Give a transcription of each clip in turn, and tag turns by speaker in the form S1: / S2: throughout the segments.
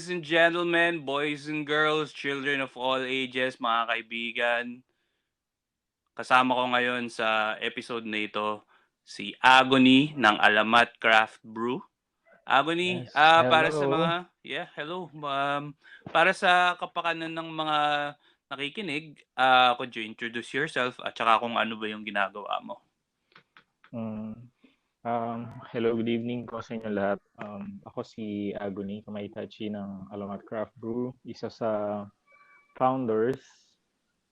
S1: ladies and gentlemen, boys and girls, children of all ages, mga kaibigan. Kasama ko ngayon sa episode na ito si Agony ng Alamat Craft Brew. Agony,
S2: Yes.
S1: para sa
S2: Hello.
S1: mga, hello. Para sa kapakanan ng mga nakikinig, could you introduce yourself at saka kung ano ba yung ginagawa mo?
S2: Hello, good evening po sa inyo lahat. Ako si Agony Kamaitachi ng Alamat Craft Brew, isa sa founders.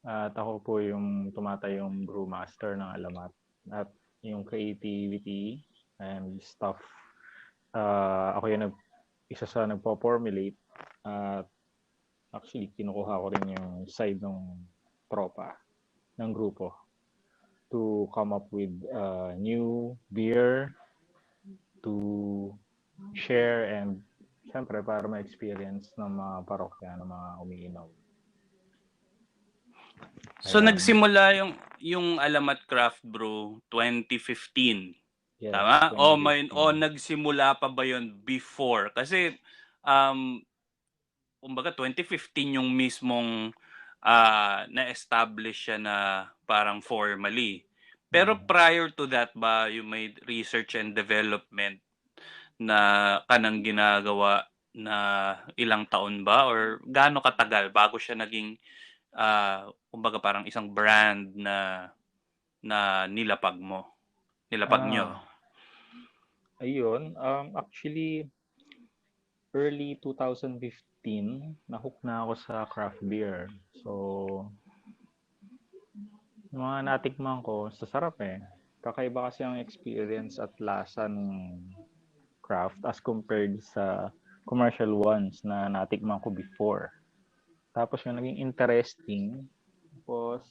S2: At ako po yung tumatayong brewmaster ng Alamat. At yung creativity and stuff, ako yung isa sa nagpo-formulate. At actually, kinukuha ko rin yung side ng tropa ng grupo to come up with new beer to share and syempre para ma-experience ng mga parokya, ng mga umiinom.
S1: So
S2: Ayan.
S1: nagsimula yung Alamat Craft Brew 2015.
S2: Yes,
S1: Tama?
S2: 2015.
S1: Nagsimula pa ba yon before? Kasi kumbaga 2015 yung mismong na-establish siya na parang formally. Pero prior to that ba, you made research and development na kanang ginagawa na ilang taon ba? Or gaano katagal bago siya naging kumbaga parang isang brand na nilapag nyo?
S2: Ayun, actually early 2015 na-hook na ako sa craft beer. So mga natikman ko, sasarap eh. Kakaiba kasi ang experience at lasa ng craft as compared sa commercial ones na natikman ko before. Tapos yung naging interesting, tapos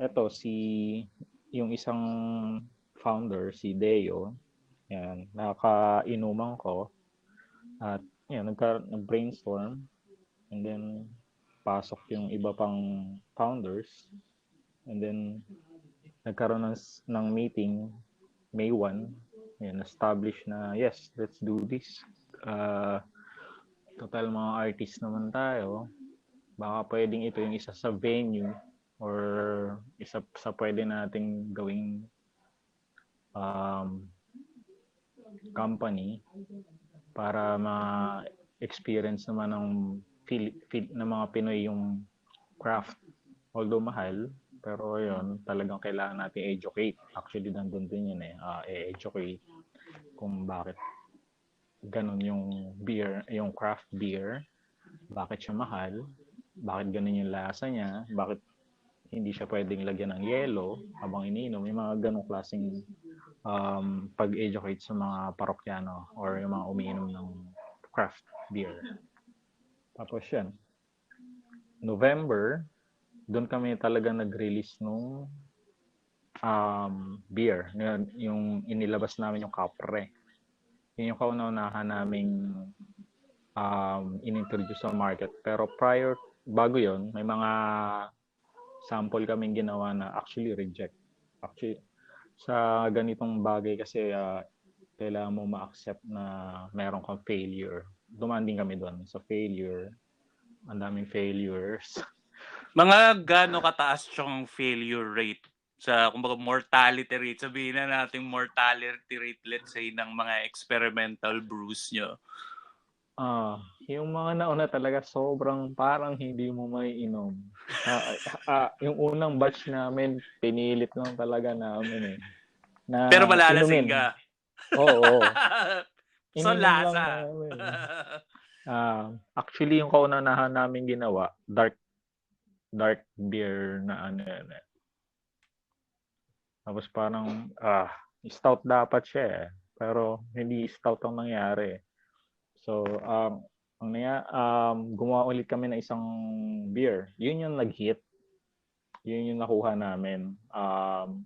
S2: eto yung isang founder, si Deo, yan, nakainuman ko at yan, nag-brainstorm and then pasok yung iba pang founders and then nagkaroon ng meeting May 1, yan, establish na yes, let's do this. Total mga artist naman tayo, baka pwedeng ito yung isa sa venue or isa sa pwede nating gawing company para ma-experience naman ng feel ng mga Pinoy yung craft. Although mahal, pero yun, talagang kailangan natin educate. Actually, nandun din yun educate kung bakit ganun yung beer, yung craft beer, bakit siya mahal, bakit ganun yung lasa niya, bakit hindi siya pwedeng lagyan ng yelo habang iniinom, yung mga ganong klaseng pag-educate sa mga parokyano or yung mga umiinom ng craft beer. Tapos yan, November, doon kami talaga nag-release nung beer, yung inilabas namin yung Capre. Yun yung kauna-unahan naming inintroduce sa market. Pero bago yon, may mga sample kaming ginawa na actually reject. Actually, sa ganitong bagay kasi kailangan mo ma-accept na meron kang failure. Dumaan din kami doon sa failure. Ang daming failures.
S1: Mga gaano kataas yung failure rate sa kumbaga mortality rate, sabihin na natin mortality rate, let's say, ng mga experimental brews nyo?
S2: Yung mga nauna talaga sobrang parang hindi mo may inom. Yung unang batch namin, pinilit lang talaga namin na
S1: pero malalasing
S2: inumin.
S1: ka.
S2: Oo.
S1: So
S2: Ininom lang
S1: lasa.
S2: namin. Actually, yung kaunanahan namin ginawa, dark beer na Tapos parang, stout dapat siya eh. Pero hindi stout ang nangyari. So, gumawa ulit kami ng isang beer. Yun yung nag-hit. Yun yung nakuha namin.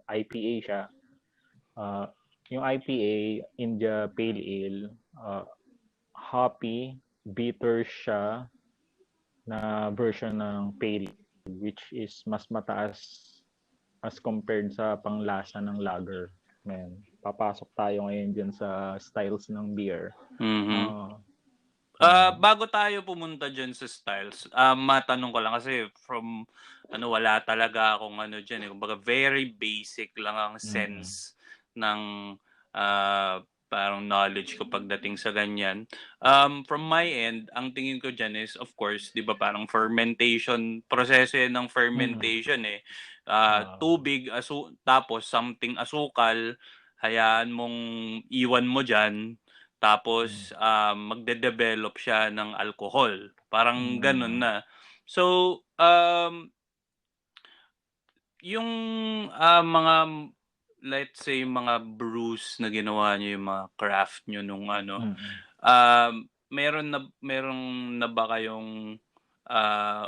S2: IPA siya. Yung IPA, India Pale Ale, hoppy, bitter siya na version ng pale, which is mas mataas as compared sa panglasa ng lager. Man, papasok tayo ngayon dyan sa styles ng beer.
S1: Bago tayo pumunta diyan sa styles, matanong ko lang kasi from wala talaga akong diyan, eh. Kumbaga very basic lang ang
S2: Mm.
S1: sense ng parang knowledge ko pagdating sa ganyan. From my end, ang tingin ko diyan is of course, 'di ba parang fermentation, proseso 'yan ng
S2: Mm.
S1: fermentation eh.
S2: Ah,
S1: Tubig, tapos something asukal, hayaan mong iwan mo diyan.
S2: mm.
S1: Tapos, magde-develop siya ng alcohol, parang gano'n
S2: Mm.
S1: na. So, yung, mga let's say mga brews na ginawa niyo, yung mga craft niyo nung
S2: Mm.
S1: meron na ba kayong,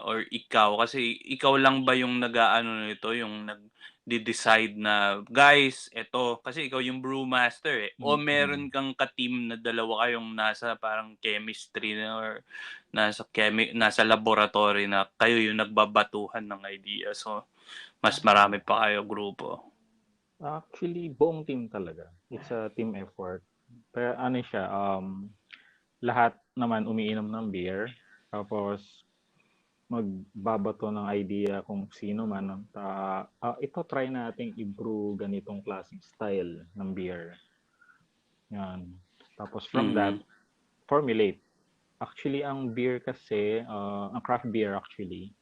S1: or ikaw kasi ikaw lang ba yung nag-aano nito, yung nagde-decide na, "Guys, eto," kasi ikaw yung brewmaster, eh, o
S2: Mm.
S1: meron kang ka-team na dalawa kayong nasa parang chemistry na or nasa laboratory na kayo yung nagbabatuhan ng idea, so mas marami pa kayo grupo?
S2: Actually, buong team talaga. It's a team effort. Pero ano siya, lahat naman umiinom ng beer. Tapos, magbabato ng idea kung sino man. Ito try nating i-brew ganitong klaseng style ng beer. Yan. Tapos from that,
S1: Mm.
S2: formulate. Actually, ang beer kasi, ang craft beer actually,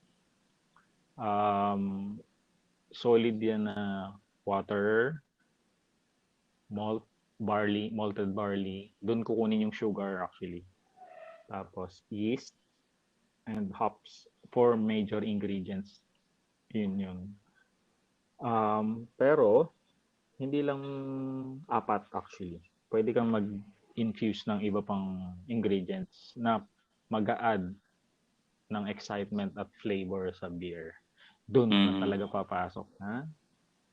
S2: um, solid yan na water, malt, barley, malted barley. Doon kukunin yung sugar actually. Tapos yeast and hops. Four major ingredients. Yun. Pero, hindi lang apat actually. Pwede kang mag-infuse ng iba pang ingredients na mag-a-add ng excitement at flavor sa beer. Doon na
S1: Mm.
S2: talaga papasok na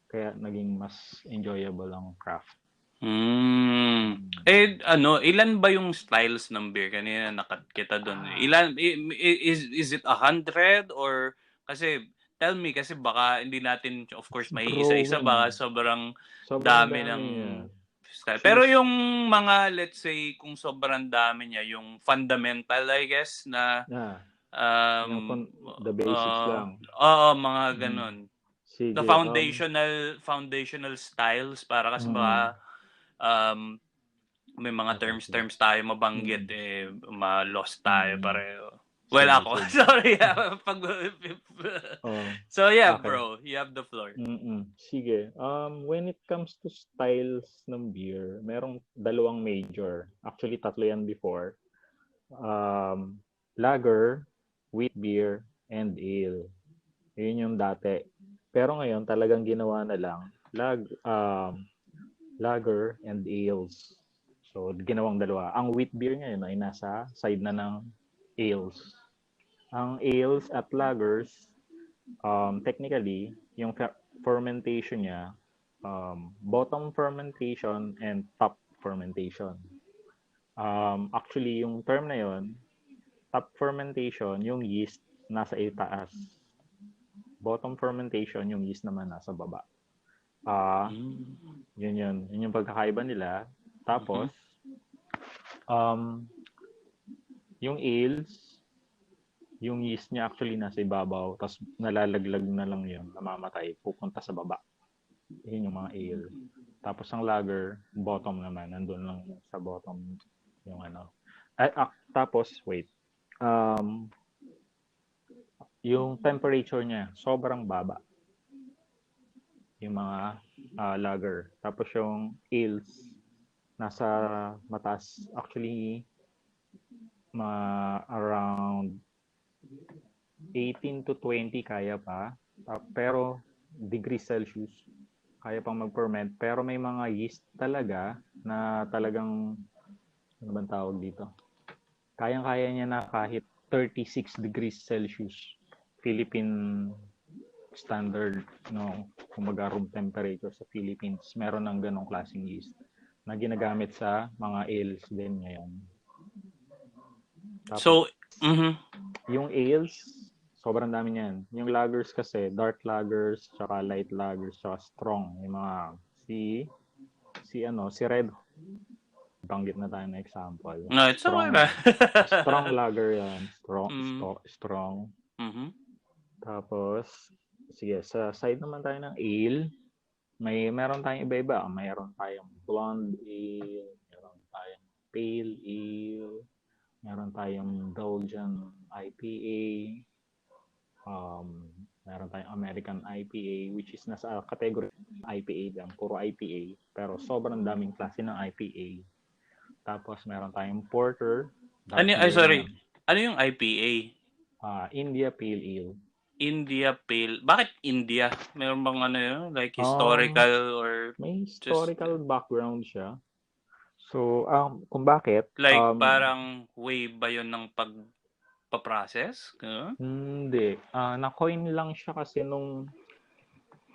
S2: kaya naging mas enjoyable ang craft.
S1: Hmm. Ilan ba yung styles ng beer? Kanina nakat kita dun, eh.
S2: Ah,
S1: Is it 100 or kasi tell me kasi baka hindi natin of course may isa-isa baka
S2: growing.
S1: sobrang
S2: Sobrang
S1: dami
S2: dami
S1: ng
S2: niya.
S1: style. Pero
S2: Cheese.
S1: yung mga let's say kung sobrang dami niya, yung fundamental I guess na
S2: Ah, yung
S1: um
S2: the basics
S1: uh,
S2: lang.
S1: oo, mga
S2: Mm.
S1: ganun. The
S2: Sige.
S1: foundational styles para kasi
S2: Mm.
S1: baka um, may mga
S2: Okay, sige.
S1: terms tayo mabanggit,
S2: Mm.
S1: ma-lost tayo
S2: Mm.
S1: pareho. Well,
S2: Sige,
S1: ako,
S2: sige.
S1: sorry, pag
S2: Oh,
S1: so yeah,
S2: okay.
S1: bro, you have the floor.
S2: Sige. When it comes to styles ng beer, merong dalawang major. Actually, tatlo yan before. Um, Lager, wheat beer, and ale. Yun yung dati. Pero ngayon, talagang ginawa na lang lager and ales. So, ginawang dalawa. Ang wheat beer ngayon ay nasa side na ng ales. Ang ales at lagers, technically, yung fermentation niya, bottom fermentation and top fermentation. Actually, yung term na yon, top fermentation, yung yeast nasa itaas. Bottom fermentation, yung yeast naman nasa baba.
S1: Mm.
S2: Yun yung pagkakaiba nila.
S1: Mhm.
S2: Tapos, um, yung ales, yung yeast niya actually nasa ibabaw, tapos nalalaglag na lang yun, namamatay, pupunta sa baba. Yun yung mga ale. Tapos ang lager, bottom naman, nandun lang sa bottom yung ano. Tapos, wait, um, yung temperature niya, sobrang baba. Yung mga lager. Tapos yung ales, nasa mataas. Actually, around 18 to 20 kaya pa. Pero degrees Celsius, kaya pang mag-ferment. Pero may mga yeast talaga na talagang, ano bang tawag dito? Kayang-kaya niya na kahit 36 degrees Celsius. Philippine standard, no, kumbaga room temperature sa Philippines. Meron ng ganong klaseng yeast na ginagamit sa mga ales din ngayon. Tapos,
S1: So, mhm.
S2: yung ales, sobrang dami niyan. Yung lagers kasi, dark lagers, tsaka light lagers, tsaka strong. Yung mga si red banggit na tayo na example.
S1: No, it's okay
S2: Strong,
S1: lang.
S2: strong lager yan.
S1: Mm.
S2: Strong.
S1: Mhm.
S2: Tapos, sige, sa side naman tayo ng ale, meron tayong iba-iba. Meron tayong blonde ale, meron tayong pale ale, meron tayong Belgian IPA, meron tayong American IPA, which is nasa category IPA lang, puro IPA, pero sobrang daming klase ng IPA. Tapos meron tayong porter, dark beer
S1: Sorry.
S2: yan.
S1: Ano yung IPA?
S2: India Pale Ale.
S1: India Pale. Bakit India? Meron bang ano yun? Like
S2: Um,
S1: historical or
S2: May
S1: just
S2: historical background siya. So, kung bakit,
S1: like parang way ba yun ng pagpa-process?
S2: hindi. Na-coin lang siya kasi nung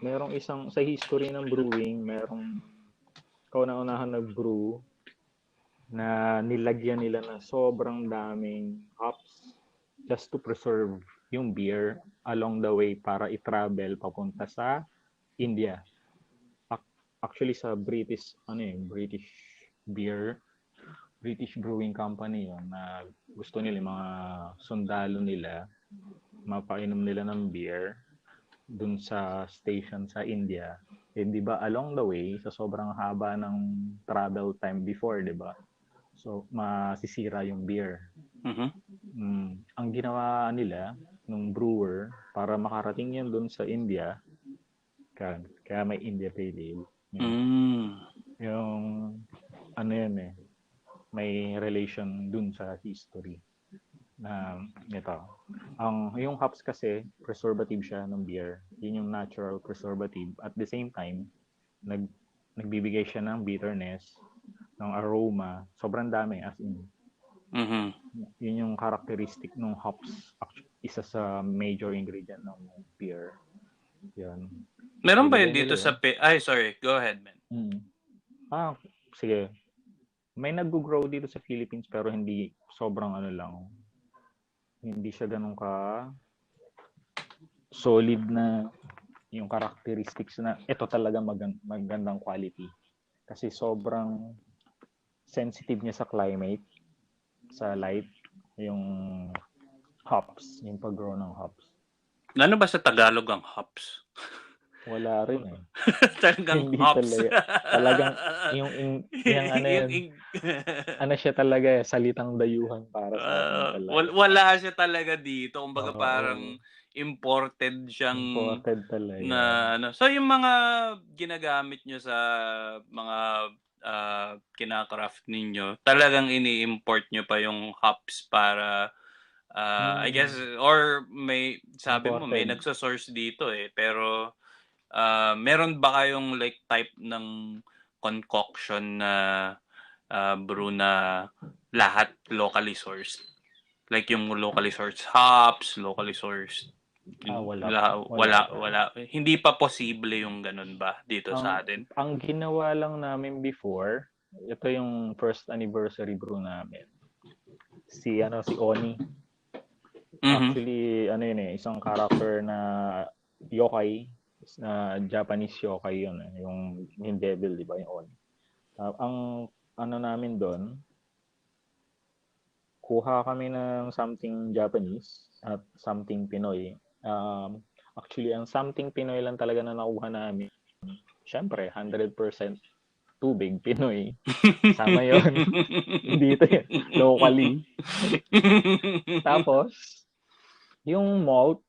S2: merong isang, sa history ng brewing, merong kauna-unahan nag-brew na nilagyan nila ng sobrang daming hops just to preserve yung beer along the way para i-travel papunta sa India. Actually sa British British beer, British Brewing Company yun na gusto nila mga sundalo nila mapainom nila ng beer dun sa station sa India. Eh, di ba along the way, sa sobrang haba ng travel time before, di ba? So, masisira yung beer. Ang ginawa nila, nung brewer, para makarating yan dun sa India, kaya may India Pale Ale. Yung, ano yan eh, may relation dun sa history. Na ito. Yung hops kasi, preservative siya ng beer. Yun yung natural preservative. At the same time, nagbibigay siya ng bitterness, ng aroma. Sobrang dami, as in. Yun yung characteristic ng hops. Isa sa major ingredient ng beer. Yan.
S1: Meron ba yun dito sa sorry, go ahead, man.
S2: Sige. May nag-grow dito sa Philippines pero hindi sobrang ano lang. Hindi siya ganun ka solid na yung characteristics na ito talaga magandang quality. Kasi sobrang sensitive niya sa climate, sa light, yung hops, yung pag-grow ng hops.
S1: Ano ba sa Tagalog ang hops?
S2: Wala rin eh.
S1: Talagang
S2: hindi
S1: hops.
S2: Talagang yung ano yan, ano siya talaga salitang dayuhan para sa atin talaga.
S1: Wala siya talaga dito. Kumbaga parang imported siyang
S2: talaga.
S1: Na ano. So yung mga ginagamit nyo sa mga kina-craft ninyo, talagang ini-import nyo pa yung hops para I guess or may sabi mo may nagso-source dito pero meron ba kayong like type ng concoction na brew na lahat locally sourced? Like yung locally sourced hops, locally sourced. Wala. Hindi pa posible yung ganun ba dito sa atin?
S2: Ang ginawa lang namin before, ito yung first anniversary brew namin. Si Oni. Actually, isang character na yokai, na Japanese yokai yun, yung devil, di ba, yung Oni. Ang namin doon, kuha kami ng something Japanese at something Pinoy. Actually, ang something Pinoy lang talaga na nakuha namin, syempre, 100% tubig, Pinoy. Sama yun. Dito yun. Locally. Tapos, yung malt,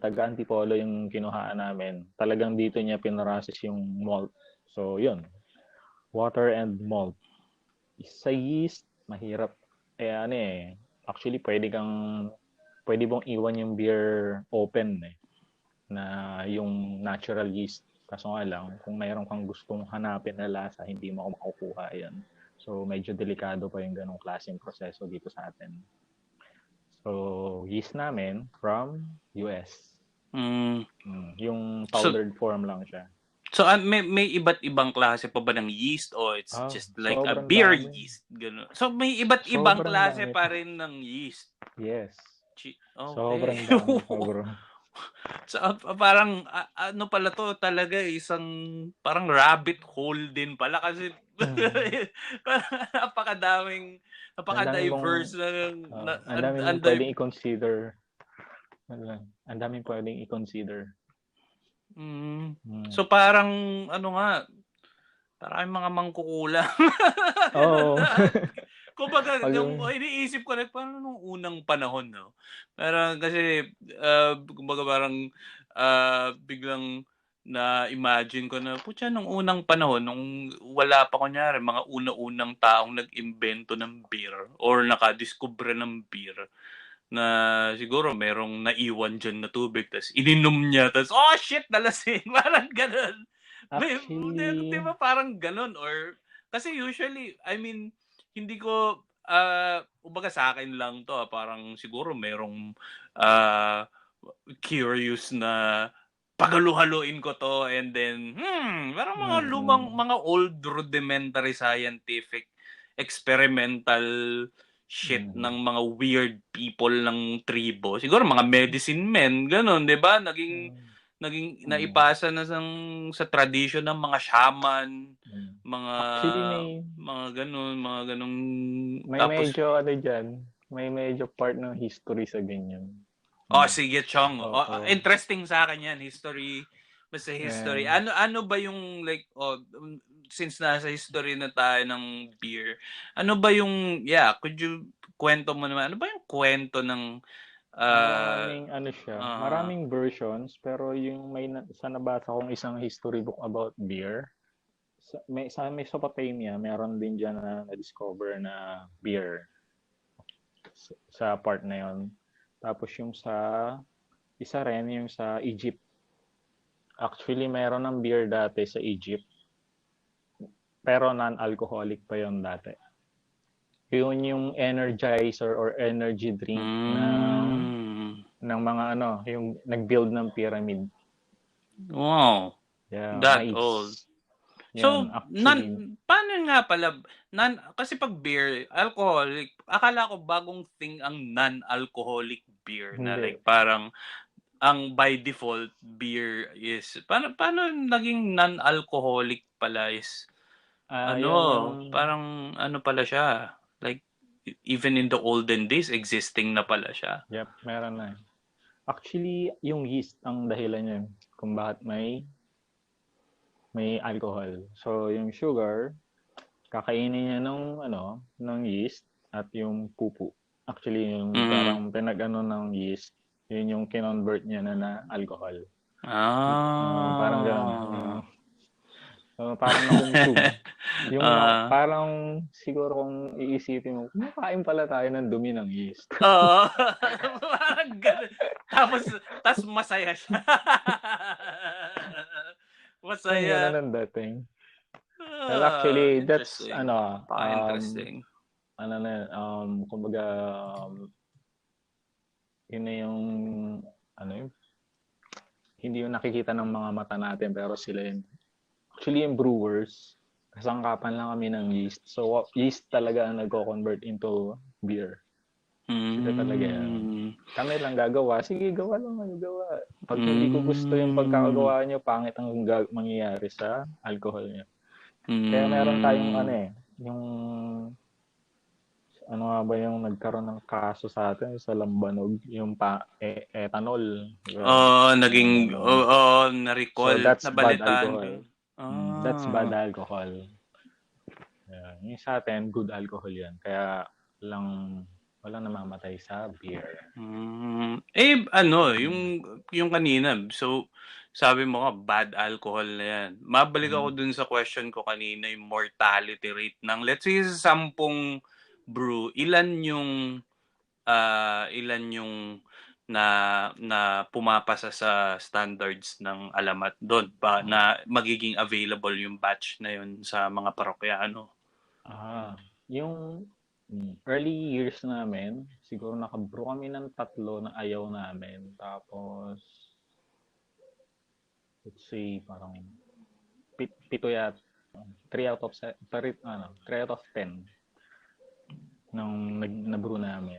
S2: taga-Antipolo yung kinuhaan namin. Talagang dito niya pinrases yung malt. So, yun. Water and malt. Sa yeast, mahirap. Actually, pwede mong iwan yung beer open na yung natural yeast. Kaso nga lang, kung mayroon kang gustong hanapin na lasa, hindi mo makukuha yan. So, medyo delikado pa yung ganong klaseng proseso dito sa atin. So, yeast namin from US. Yung powdered form lang siya.
S1: So, may iba't ibang klase pa ba ng yeast o it's just like a beer yeast? Ganun. So, may iba't ibang klase pa rin ng yeast?
S2: Yes.
S1: Okay.
S2: Sobrang dami pa, bro.
S1: So, parang, ano pala to talaga, isang parang rabbit hole din pala kasi Parang
S2: Ang dami mong
S1: napaka-diverse
S2: ang dami mong pwedeng i-consider. Ang daming pwedeng i-consider.
S1: So parang ano nga, parang mga mangkukulang.
S2: Oo.
S1: Kumbaga,
S2: Pag
S1: yung iniisip ko na parang nung unang panahon, no? Parang kasi, kumbaga parang biglang na-imagine ko na, putya, nung unang panahon, nung wala pa kunyari, mga una-unang taong nag-imbento ng beer or nakadiskubre ng beer, na siguro merong naiwan dyan na tubig, tas ininom niya, tas, oh shit, nalasing! Parang ganun. Di
S2: actually,
S1: ba parang ganun? Or, kasi usually, I mean, hindi ko, kumbaga sa akin lang to, parang siguro merong curious na pagaluhaluin ko to and then, parang mga lumang, mga old rudimentary scientific experimental shit ng mga weird people ng tribo. Siguro mga medicine men, ganun, 'di ba? Naging naipasa na sa tradition ng mga shaman, mga
S2: actually
S1: mga ganung
S2: may
S1: tapos
S2: medyo ano diyan, may medyo part ng history sa ganyan.
S1: sige, Chong.
S2: Oo.
S1: Interesting sa akin yan. History. Basta history.
S2: Yan.
S1: Ano ba yung like, since nasa history na tayo ng beer, ano ba yung, could you kwento mo naman, ano ba yung kwento ng,
S2: Maraming ano siya,
S1: uh,
S2: maraming versions pero yung sa nabasa kong isang history book about beer, sa Mesopotamia, meron din diyan na na-discover na beer sa part na yon. Tapos yung sa isa rin yung sa Egypt. Actually, meron ng beer dati sa Egypt. Pero non-alcoholic pa yon dati. Yun yung energizer or energy drink ng mga ano, yung nag-build ng pyramid.
S1: wow,
S2: Yeah,
S1: that
S2: mais.
S1: old.
S2: Yan,
S1: So,
S2: actually.
S1: paano nga pala, kasi pag beer, alcoholic, akala ko bagong thing ang non-alcoholic beer na
S2: Hindi.
S1: like parang ang by default beer is paano naging non-alcoholic pala is
S2: Yan yung,
S1: parang ano pala siya, like even in the olden days existing na pala siya.
S2: yep, meron na. Actually, yung yeast ang dahilan yun kung bakit may alcohol. So, yung sugar, kakainin niya ng yeast at yung pupu. Actually, yung
S1: Mm.
S2: parang pinag-ano ng yeast, yun yung kinonvert niya na alcohol. Parang gano'n.
S1: Ah.
S2: Parang nakumsog.
S1: Ah.
S2: Parang siguro kung iisipin mo, kumakain pala tayo ng dumi ng yeast.
S1: Oo. Parang ganun. Tapos masaya siya.
S2: Parang
S1: Masaya.
S2: gano'n ang dating. Well, actually, that's
S1: Interesting. Interesting.
S2: kumbaga, yun na yung, ano hindi yung nakikita ng mga mata natin, pero sila yun. Actually, yung brewers, kasangkapan lang kami ng yeast. So, yeast talaga ang nagko-convert into beer. Sila talaga yan. Kami lang gagawa. Sige, gawa lang kayo, gawa. Pag hindi ko gusto yung pagkakagawa nyo, pangit ang mangyayari sa alcohol nyo. Kaya meron tayong yung ano nga ba yung nagkaroon ng kaso sa atin sa Lambanog, yung ethanol.
S1: Naging,
S2: So
S1: na-recall,
S2: that's bad
S1: nabalitaan ko.
S2: alcohol. That's bad alcohol. Yung sa atin, good alcohol yan. Kaya walang namamatay sa beer.
S1: Yung kanina, so, sabi mo nga, bad alcohol na yan. Mabalik ako dun sa question ko kanina, yung mortality rate ng, let's say, sa 10 brew, ilan yung na pumapasa sa standards ng alamat doon pa na magiging available yung batch na yun sa mga parokyano?
S2: Yung early years namin, siguro nakabrew kami ng 3 na ayaw namin. Tapos, let's say, parang pito yat 3 out of 10 nung nabrew namin.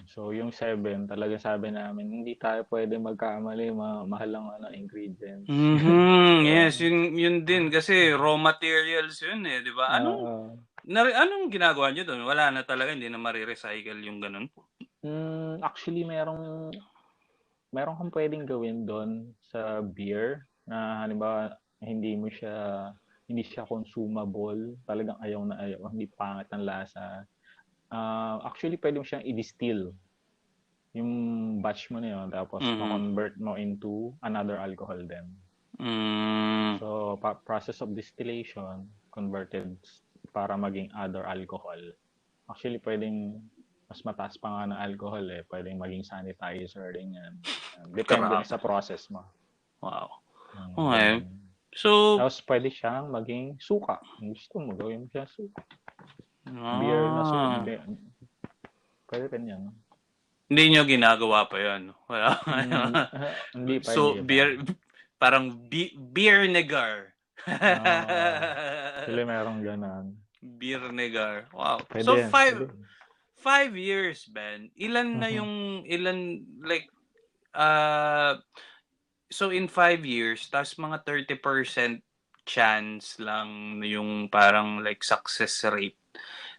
S2: So yung 7, talaga sabi namin, hindi tayo pwede magkamali, mahal ang ingredients.
S1: Yes,
S2: So,
S1: yun din kasi raw materials yun eh, 'di ba?
S2: uh,
S1: Anong ginagawa niyo doon? Wala na talaga, hindi na mare-recycle yung ganun.
S2: actually, meron kang pwedeng gawin doon sa beer na halimbawa hindi siya consumable, talagang ayaw na ayaw, hindi pangit ang lasa. Actually, pwede mo siyang i-distill yung batch mo na yun, tapos
S1: Mhm.
S2: ma-convert mo into another alcohol then.
S1: Mm.
S2: So, process of distillation, converted para maging other alcohol. Actually, pwedeng mas mataas pa nga ng alcohol eh. Pwedeng maging sanitizer din yan. Depende na
S1: Grabe.
S2: sa process mo.
S1: Wow. Okay.
S2: Ganun.
S1: So,
S2: Tapos pwede siyang maging suka. Kung gusto mo, gawin mo siya suka. Beer na suka.
S1: ah,
S2: Pwede rin yan.
S1: hindi niyo ginagawa pa 'yon. Wala.
S2: Hindi pa,
S1: So,
S2: hindi pa.
S1: parang beer negar.
S2: Actually, merong ganun.
S1: Beer negar. Wow.
S2: Pwede
S1: So,
S2: yan. Pwede.
S1: 5 years, Ben. Ilan na
S2: Mhm.
S1: yung, like, uh, so in 5 years, tapos mga 30% chance lang yung parang like success rate.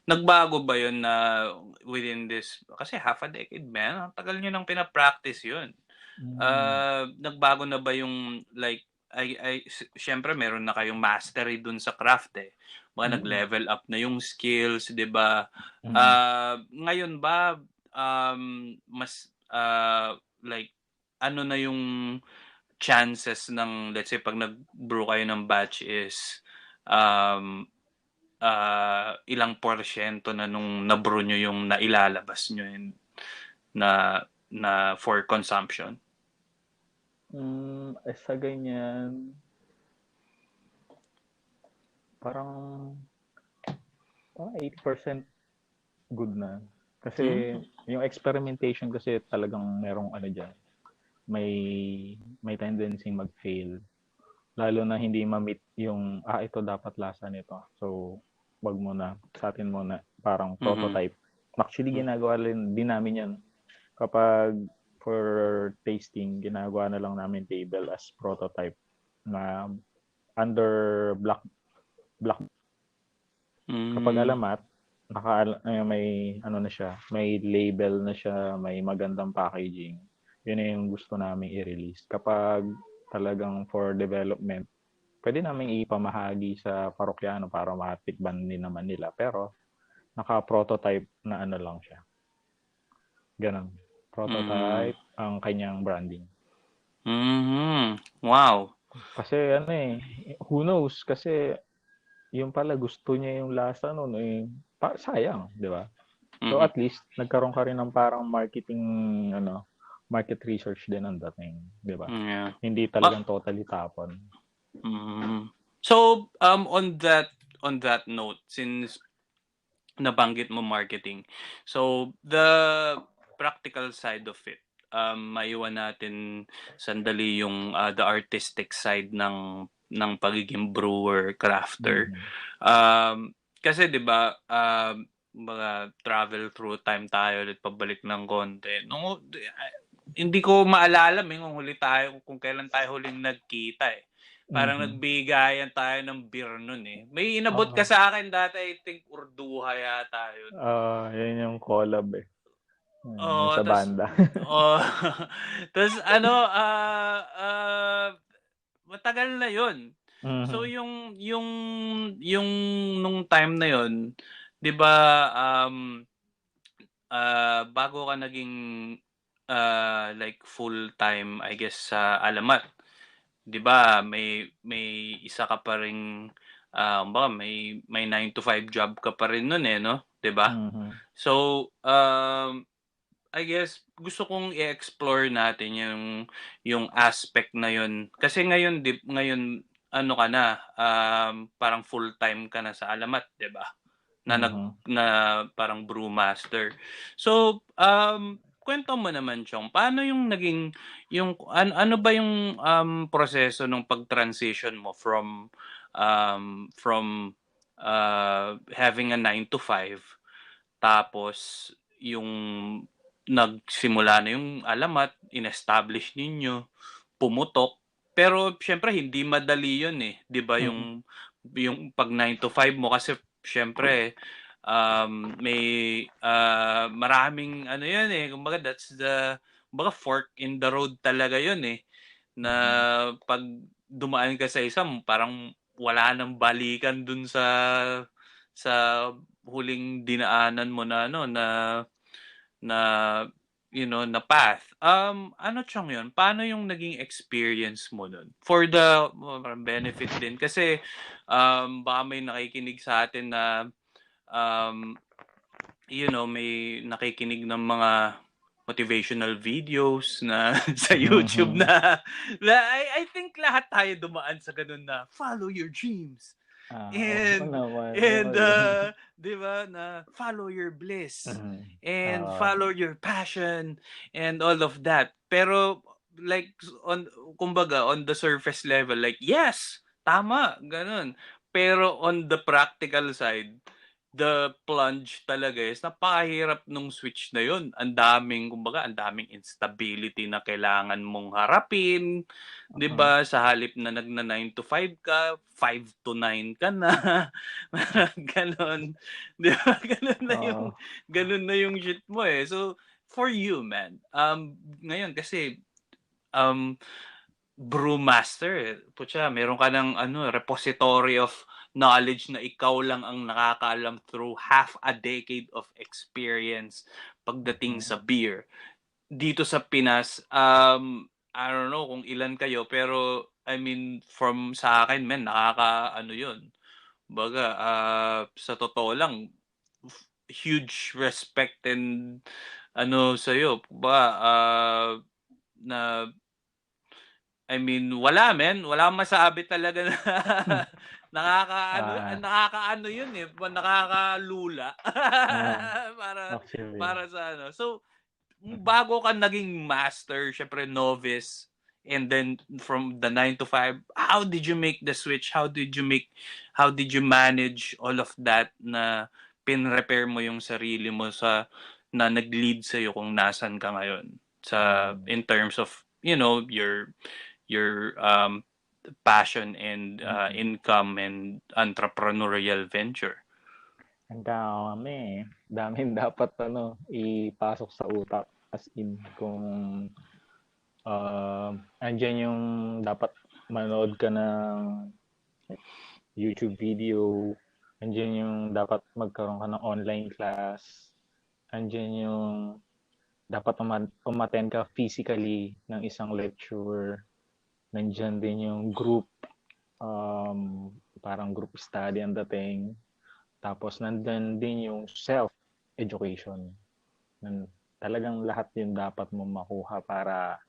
S1: Nagbago ba yun na within this, kasi half a decade, man, ang tagal nyo nang pinapractice yun.
S2: Mm.
S1: Nagbago na ba yung like, syempre meron na kayong mastery dun sa craft eh. Mga
S2: Mm.
S1: nag-level up na yung skills, 'di ba?
S2: Mm.
S1: Ngayon ba mas like ano na yung chances ng let's say pag nag-brew kayo ng batch is um ilang porsyento na nung na-brew nyo yung nailalabas nyo yun na for consumption?
S2: Sa ganyan, parang, parang 80% good na. Kasi
S1: Hmm?
S2: yung experimentation kasi talagang merong dyan, may may tendency mag-fail. Lalo na hindi ma-meet yung, ito dapat lasa nito. So, wag mo na, sa atin muna, parang
S1: Mhm.
S2: prototype. Actually, ginagawa din namin yan. Kapag for tasting, ginagawa na lang namin table as prototype na under black. Kapag
S1: Hmm.
S2: alamat, may na siya, may label na siya, may magandang packaging. Yun na yung gusto namin i-release. Kapag talagang for development, pwede namin ipamahagi sa parokyano para matikban din naman nila. Pero naka-prototype na lang siya. Ganun.
S1: Hmm.
S2: Prototype ang kanyang branding.
S1: Mhm. Wow.
S2: Kasi who knows? Kasi yung pala gusto niya yung lasa nun sayang, di ba? So
S1: Mhm.
S2: at least nagkaroon ka rin ng parang market research din ang dating, di ba?
S1: Yeah.
S2: Hindi
S1: Ah,
S2: talagang totally tapon.
S1: So, on that note, since nabanggit mo marketing, so the practical side of it, maiwan natin sandali yung the artistic side ng pagiging brewer, crafter.
S2: Mm-hmm.
S1: Kasi 'di ba, mga travel through time tayo ulit pabalik ng konti. Hindi ko maalala kung kailan tayo huling nagkita eh. Parang
S2: Mm-hmm.
S1: nagbigayan tayo ng beer nun eh. May inabot ka
S2: Oo.
S1: sa akin dati, I think Urduha yata yun.
S2: Yun yung collab eh. Yung
S1: Oo,
S2: sa
S1: tas
S2: banda.
S1: oh, tas matagal na yun. So
S2: Mm-hmm.
S1: yung nung time na yun, 'di ba, bago ka naging like full time I guess sa Alamat, 'di ba, may isa ka pa ring kumbaga may 9 to 5 job ka pa rin nun eh, no, 'di ba?
S2: Mm-hmm.
S1: So, I guess gusto kong i-explore natin yung aspect na yun. Kasi ngayon ano ka na, parang full-time ka na sa Alamat, 'di ba?
S2: Mm-hmm.
S1: Na parang brewmaster. So, kuwento mo naman Chong, paano yung naging ano ba yung proseso ng pag-transition mo from having a 9 to 5 tapos yung nagsimula na yung alamat, in-establish ninyo, pumutok. Pero syempre hindi madali 'yun eh, 'di ba
S2: Mm.
S1: yung pag 9 to 5 mo kasi syempre may maraming ano 'yun eh, kumbaga that's the kumbaga fork in the road talaga 'yun eh, na
S2: Mm.
S1: pag dumaan ka sa isang parang wala nang balikan dun sa huling dinaanan mo na ano na na path. Ano Chong yun, paano yung naging experience mo nun? For the parang benefit din kasi baka may nakikinig sa atin na um, may nakikinig ng mga motivational videos na sa YouTube
S2: Mhm.
S1: na I think lahat tayo dumaan sa ganun na follow your dreams.
S2: Oo
S1: And
S2: naman, oo
S1: and
S2: yun.
S1: 'di ba na follow your bliss
S2: Mhm.
S1: and
S2: Oo.
S1: follow your passion and all of that. Pero like on kumbaga on the surface level like yes, tama, ganun. Pero on the practical side, the plunge talaga is napakahirap nung switch na yun. Ang daming instability na kailangan mong harapin, 'di
S2: Mhm.
S1: ba? Sa halip na nagna 9 to 5 ka, 5 to 9 ka na. Ganon. 'Di ba?
S2: Oo.
S1: Ganun na yung shit mo eh. So, for you, man, ngayon kasi um brewmaster, eh. Putya, meron ka ng repository of knowledge na ikaw lang ang nakakaalam through half a decade of experience pagdating
S2: Mhm.
S1: sa beer. Dito sa Pinas, I don't know kung ilan kayo, pero I mean, from sa akin, men, nakaka-ano yun. Baga, sa totoo lang, huge respect and sa'yo. Na I mean, wala men, wala akong masabi talaga na
S2: Ah,
S1: nakakaano yun eh, nakakalula
S2: oo,
S1: para
S2: actually.
S1: para sa ano. So, bago ka naging master, syempre novice, and then from the 9 to 5, how did you make the switch? How did you manage all of that na pin-repair mo yung sarili mo na nag-lead sa'yo kung nasan ka ngayon
S2: Um,
S1: in terms of, your passion and
S2: mm.
S1: income and entrepreneurial venture.
S2: Ang dami eh. Daming dapat ipasok sa utak. As in, kung andyan yung dapat manood ka ng YouTube video, andyan yung dapat magkaroon ka ng online class, andyan yung dapat umattend ka physically ng isang lecture, nandyan din yung group, parang group study ang dating, tapos nandyan din yung self-education. Talagang lahat yun dapat mo makuha para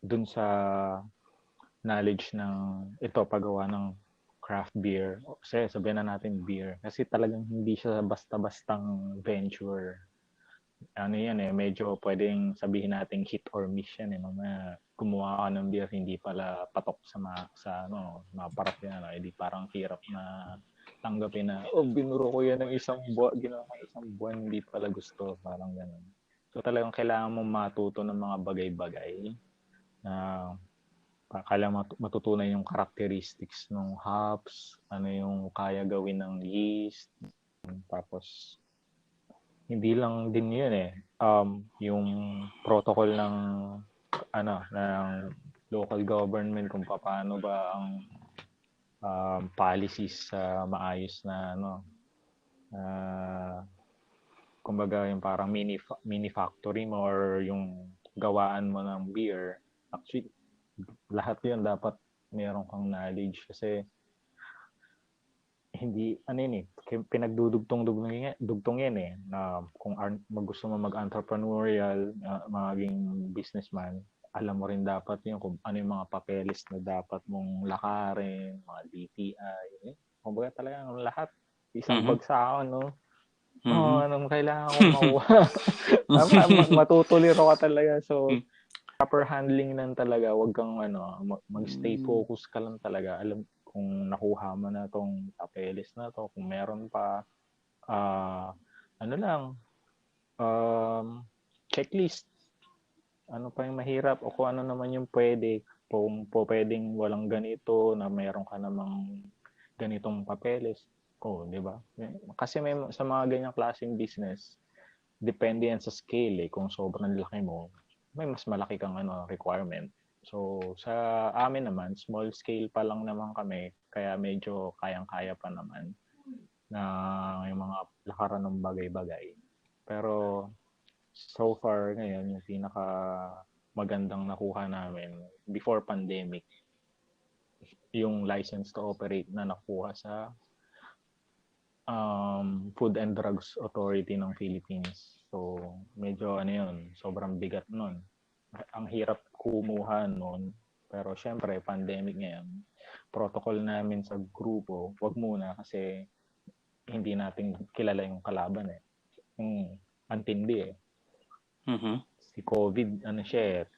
S2: dun sa knowledge ng ito paggawa ng craft beer. Kasi sabihin na natin beer. Kasi talagang hindi siya basta-bastang venture. Ano yan eh, medyo pwedeng sabihin natin hit or miss yan eh. Mga gumawa ka ng beer, hindi pala patok mga parap yan. Hindi parang hirap na tanggapin na, binuro ko yan ng isang buwan, ginawa ko isang buwan, hindi pala gusto. Parang ganun. So talagang kailangan mong matuto ng mga bagay-bagay na kailangan matutunan yung characteristics ng hops, ano yung kaya gawin ng yeast, tapos hindi lang din yun eh. Yung protocol ng local government kung paano ba ang policies sa maayos na uh, kumbaga yung parang mini factory mo or yung gawaan mo ng beer. Actually, lahat yun dapat meron kang knowledge kasi hindi ano yun eh, pinagdudugtong yan eh, na kung gusto mo mag-entrepreneurial, maging businessman, alam mo rin dapat yun kung ano yung mga papeles na dapat mong lakarin, mga DTI, kumbaga talagang lahat, isang
S1: Mhm.
S2: bagsakan, no? Oo,
S1: Mhm.
S2: anong kailangan kong makuha. Tama, matutuliro ka talaga. So, proper handling lang talaga. Huwag kang mag-stay focus ka lang talaga. Alam kung nakuha mo na tong papeles na to, kung meron pa, ano lang, um, checklist. Ano pa yung mahirap o kung ano naman yung pwede. Kung po pwedeng walang ganito na mayroon ka namang ganitong papeles. Di ba? Kasi may sa mga ganyang klaseng business, depende yan sa scale eh. Kung sobrang laki mo, may mas malaki kang requirement. So, sa amin naman, small scale pa lang naman kami, kaya medyo kayang-kaya pa naman na yung mga lakaran ng bagay-bagay. Pero so far ngayon, yung pinaka magandang nakuha namin before pandemic, yung license to operate na nakuha sa Food and Drugs Authority ng Philippines. So, medyo yun, sobrang bigat nun. Ang hirap kumuha nun. Pero syempre, pandemic ngayon. Protocol namin sa grupo, wag muna kasi hindi natin kilala yung kalaban eh. Yung antindi eh.
S1: Mm-hmm.
S2: Si COVID, siya eh,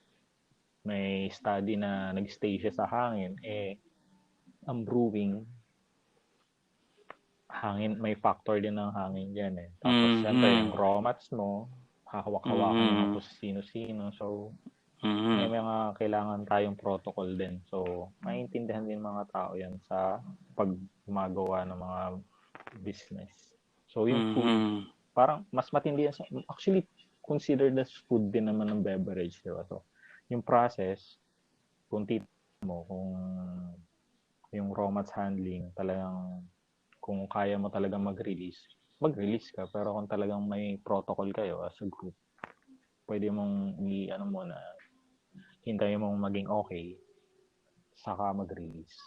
S2: may study na nag-stay siya sa hangin. Ang brewing, hangin, may factor din ng hangin dyan eh. Tapos, syempre, yung raw mats mo, hahawak-hawakan mo kung sino-sino. So, may mga kailangan tayong protocol din. So, maintindihan din mga tao yan sa pag gumagawa ng mga business. So, yung food, parang mas matindi yan. Actually, considered as food din naman ng beverage. Diba? So, yung process, kung titignan mo, kung yung raw mats handling, talagang kung kaya mo talagang mag-release ka. Pero kung talagang may protocol kayo as a group, pwede mong muna, hintayin mong maging okay, saka mag-release.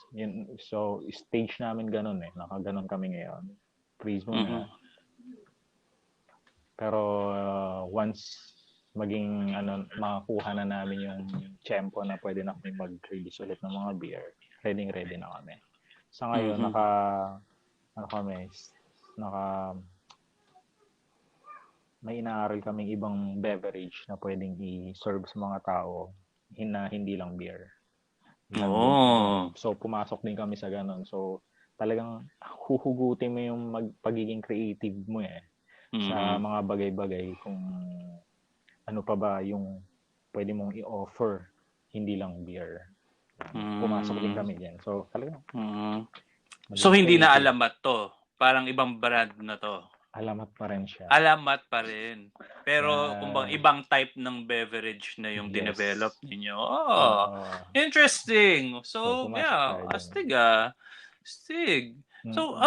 S2: So, stage namin ganun eh. Nakaganon kami ngayon. Freeze muna. Pero once maging makakuha na namin yung tempo na pwede na kami mag-release ulit ng mga beer, ready na kami. Sa ngayon, may inaaral kaming ibang beverage na pwedeng i-serve sa mga tao na hindi lang beer. So, pumasok din kami sa ganun. So, talagang huhugutin mo yung pagiging creative mo eh. Sa mga bagay-bagay kung ano pa ba yung pwede mong i-offer, hindi lang beer. Pumasok din kami dyan. So, talagang
S1: so, hindi na Alamat to. Parang ibang brand na to.
S2: Alamat pa rin siya.
S1: Alamat pa rin. Pero, kumbaga, ibang type ng beverage na yung dinevelop ninyo. Interesting. So yeah, astig ah. Astig. So,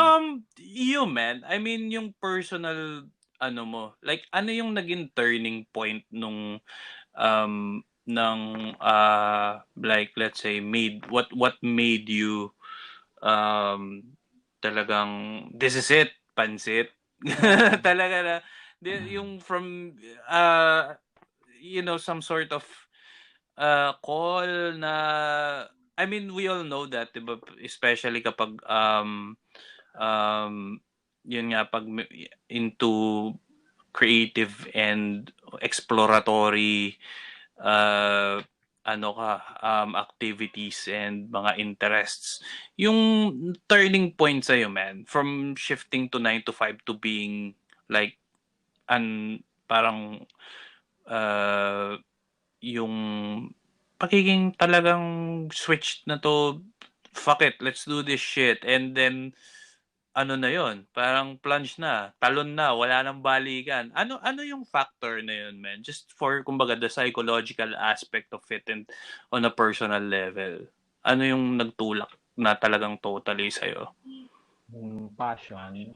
S1: you man, I mean, yung personal, mo, like, ano yung naging turning point nung, like, let's say, what made you, talagang, this is it, pansit. Talaga na, yung from, some sort of, call na, I mean, we all know that, diba? Especially kapag, yun nga, pag into creative and exploratory, activities and mga interests. Yung turning point sa'yo, man, from shifting to 9 to 5 to being like, parang, yung pagiging talagang switch na to, fuck it, let's do this shit. And then, na yon, parang plunge na, talon na, wala nang balikan. Ano yung factor na yun, man? Just for, kumbaga, the psychological aspect of it and on a personal level. Ano yung nagtulak na talagang totally sa'yo?
S2: Yung passion,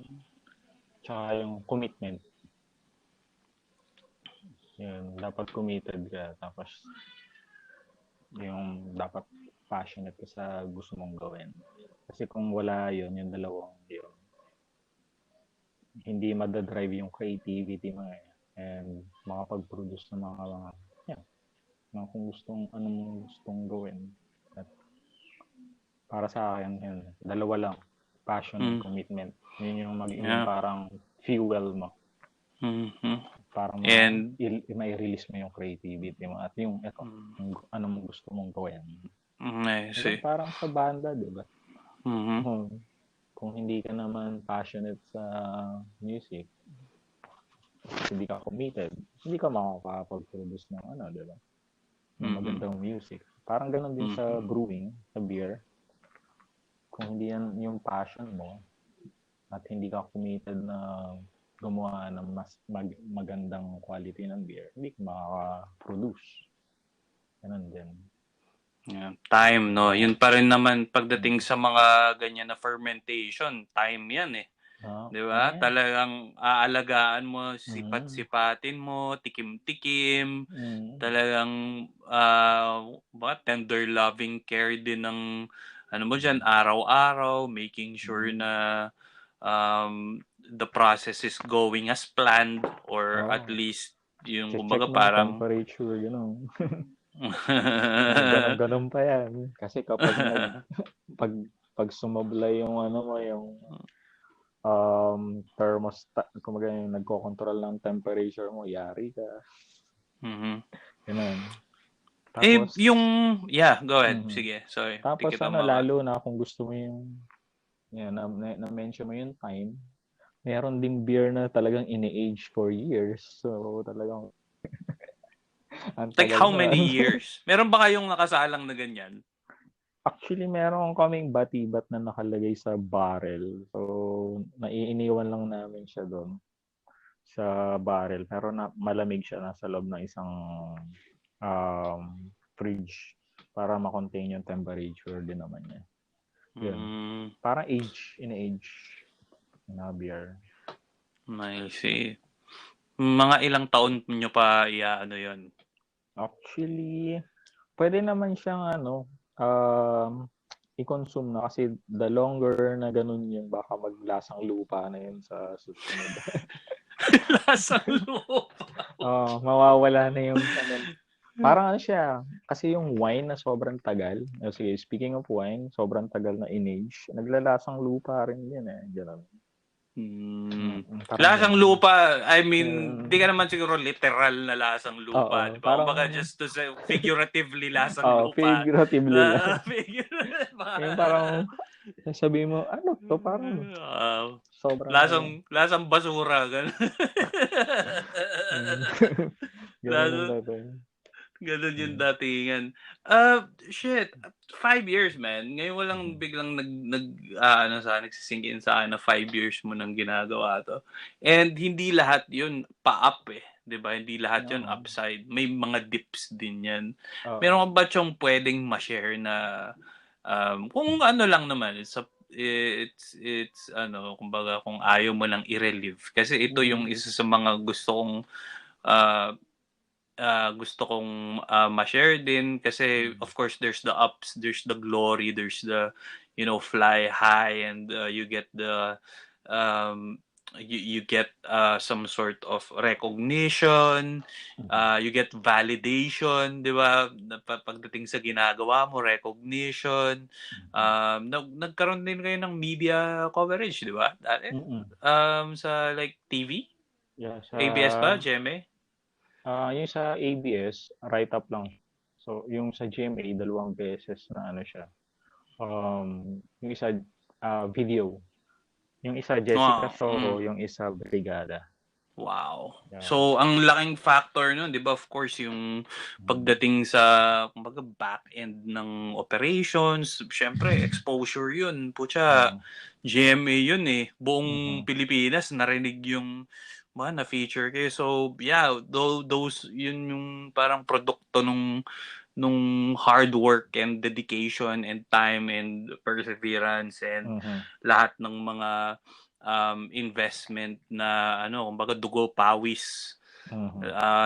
S2: tsaka yung commitment. Yun, dapat committed ka. Tapos, yung dapat passionate ka sa gusto mong gawin. Kasi kung wala yun, yung dalawang yun, hindi madadrive yung creativity mo eh. And makapag-produce ng mga kung anong gustong gawin. At para sa akin, yun, dalawa lang. Passion and commitment. Yun yung magiging parang fuel mo. Parang may-release mo yung creativity mo. At yung anong gusto mong gawin. Parang sa banda, di ba? Kung hindi ka naman passionate sa music, hindi ka committed, hindi ka makakapag-produce ng ano, di ba? Ng magandang music. Parang ganun din sa brewing, sa beer. Kung hindi yan yung passion mo at hindi ka committed na gumawa ng mas magandang quality ng beer, hindi ka makaka-produce. Ganun din.
S1: Yeah. Time, no? Yun pa rin naman pagdating sa mga ganyan na fermentation, time yan eh. Di ba?
S2: Yeah.
S1: Talagang aalagaan mo, sipat-sipatin mo, tikim-tikim. Talagang tender loving care din ng ano mo dyan, araw-araw, making sure na the process is going as planned or at least yung kumbaga parang
S2: temperature, you know. Ganun pa yan. Kasi kapag pag sumablay yung ano mo, yung thermostat, kumbaga yung nagko-control ng temperature mo, yari ka. Ganun.
S1: Tapos, go ahead. Sige, sorry.
S2: Tapos lalo na kung gusto mo yung na-mention mo yung time, meron ding beer na talagang ini-age for years. So, talagang
S1: like how many years? Meron ba kayong nakasalang na ganyan?
S2: Actually, meron kaming batibat na nakalagay sa barrel. So, naiiniwan lang namin siya doon sa barrel. Pero malamig siya nasa loob ng isang fridge para ma-contain yung temperature din naman niya. Yun. Parang in-age na beer.
S1: I see. Mga ilang taon nyo pa ano yun?
S2: Actually, pwede naman siyang i-consume na kasi the longer na ganun yung baka maglasang lupa na yun sa susunod.
S1: Lasang lupa?
S2: Mawawala na yung parang siya, kasi yung wine na sobrang tagal, sige, speaking of wine, sobrang tagal na in-age, naglalasang lupa rin yun eh, ganun.
S1: Lasang lupa, I mean, di ka naman siguro literal na lasang lupa, di ba? Baka just to say, figuratively lasang lupa.
S2: Figuratively lang. Yung parang, sabihin mo, ano to? Parang, sobrang
S1: lasang basura. Ganun yung datingan. Shit, 5 years, man. Ngayon walang biglang nagsisingin sa akin na 5 years mo nang ginagawa to. And hindi lahat yun pa-up eh. 'Di ba? Hindi lahat yun upside. May mga dips din yan. Meron ka ba siyang pwedeng ma-share na kung ano lang naman, it's kumbaga kung ayaw mo lang i-relive. Kasi ito yung isa sa mga gusto kong ma-share din kasi of course there's the ups, there's the glory, there's the fly high and you get the you get some sort of recognition, you get validation, 'di ba? Pagdating sa ginagawa mo, recognition. Nagkaroon din kayo ng media coverage, 'di ba? Dati sa like TV?
S2: Yeah, sa
S1: ABS ba, GMA?
S2: Yung sa ABS, write-up lang. So, yung sa GMA, 2 beses na siya. Yung isa, video. Yung isa, Jessica Soho, yung isa, Brigada.
S1: Wow. Yeah. So, ang laking factor nun, di ba, of course, yung pagdating sa, kumbaga, back-end ng operations, syempre, exposure yun. Pucha, GMA yun eh. Buong Pilipinas, narinig yung na-feature kayo. So, yeah, those, yun yung parang produkto nung hard work and dedication and time and perseverance and lahat ng mga investment na kumbaga dugo, pawis,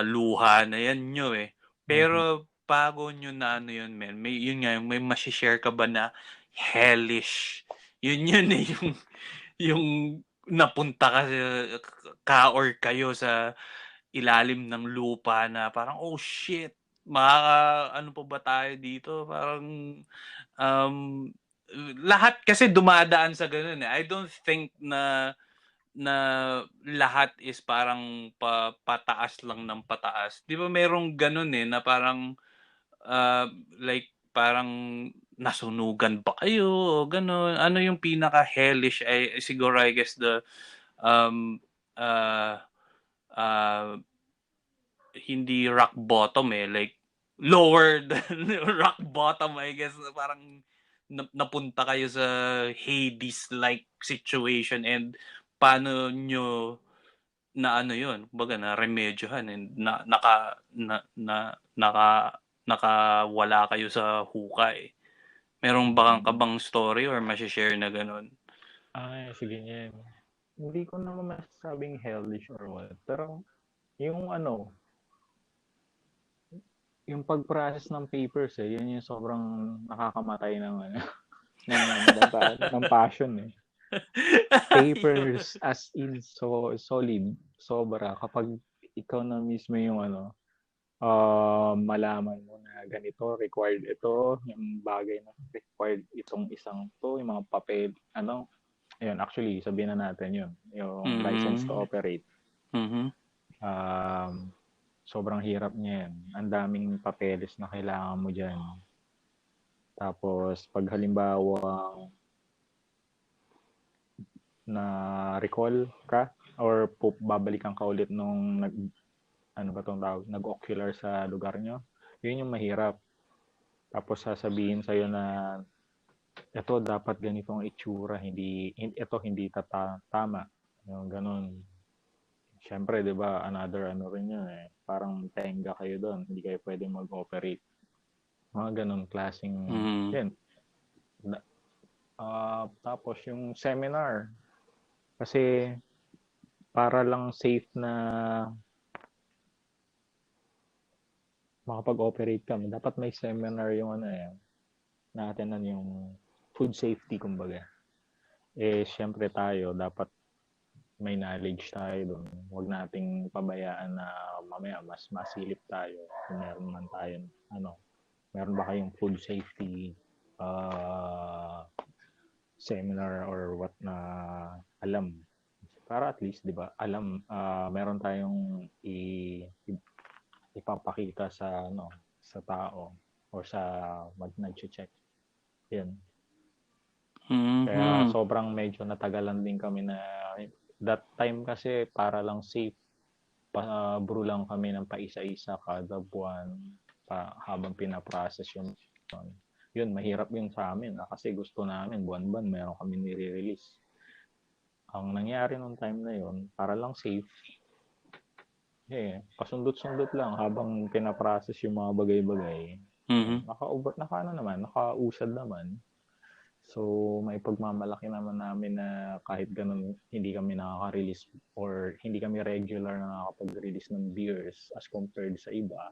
S1: luha na yan nyo eh. Pero bago nyo na yun, man, may ma-share ka ba na hellish? Yun eh, yung napunta ka or kayo sa ilalim ng lupa na parang, oh shit, ano pa ba tayo dito? Parang, lahat kasi dumadaan sa ganun eh. I don't think na lahat is parang pataas lang ng pataas. Di ba merong ganun eh, na parang, like, parang nasunugan ba kayo o gano'n? Ano yung pinaka-hellish? Siguro, I guess, hindi rock bottom like lower than rock bottom, I guess. Parang napunta kayo sa Hades-like situation, and paano nyo na ano yun, kumbaga na remedyohan, and nakawala kayo sa hukay. Meron ka bang story or share na ganun?
S2: Sige niya. Hindi ko naman masasabing hellish or what. Pero yung yung pag-process ng papers yun yung sobrang nakakamatay ng ng passion Papers as in solid, sobra kapag ikaw na mismo yung malaman mo na ganito, required ito, yung bagay na required itong isang to, yung mga papel, yun, actually, sabihin na natin yun, yung license to operate. Sobrang hirap niya yan. Ang daming papeles na kailangan mo dyan. Tapos, pag halimbawa na recall ka or babalikan ka ulit nung nag-ocular sa lugar nyo, yun yung mahirap. Tapos sasabihin sa'yo na ito dapat ganitong itsura, ito hindi tama. Yung ganun. Siyempre, di ba, another rin yun parang tenga kayo doon, hindi kayo pwede mag-operate. Mga ganun klaseng yan. Tapos yung seminar, kasi para lang safe na makapag-operate kami, dapat may seminar yung natin yung food safety, kumbaga. Siyempre tayo, dapat may knowledge tayo doon. Huwag nating pabayaan na mamaya mas masilip tayo. Kung meron man tayo, meron ba kayong food safety seminar or what na alam? Para at least, di ba, alam, meron tayong ipapakita sa tao or sa nag-check. Yan. Kaya sobrang medyo natagalan din kami na that time kasi para lang safe, brew lang kami ng paisa-isa kada buwan habang pinaprocess yun, mahirap yun sa amin kasi gusto namin buwan-buwan meron kami nire-release. Ang nangyari nung time na yun, para lang safe, pasundot-sundot lang habang pinaprocess yung mga bagay-bagay. Nakausad naman. So, may pagmamalaki naman namin na kahit ganun, hindi kami nakaka-release or hindi kami regular na nakakapag-release ng beers as compared sa iba.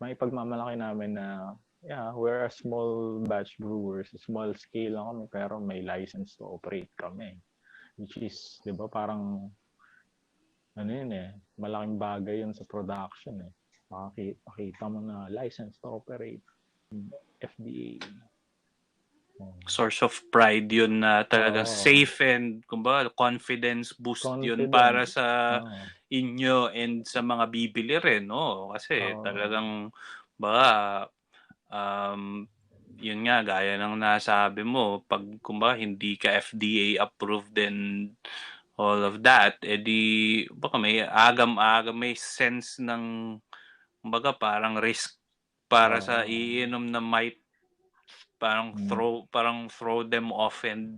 S2: May pagmamalaki namin na, we're a small batch brewers, small scale lang kami, pero may license to operate kami. Which is, di ba, parang, malaking bagay yun sa production Makita mo na license to operate, FDA.
S1: Source of pride yun na talagang safe and kumbaga confidence boost yun para sa inyo and sa mga bibili rin, no? Kasi talagang yun nga, gaya ng nasabi mo, pag kumbaga hindi ka FDA approved and all of that, edi baka may agam-agam, may sense ng kumbaga parang risk para sa iinom na might parang throw them off and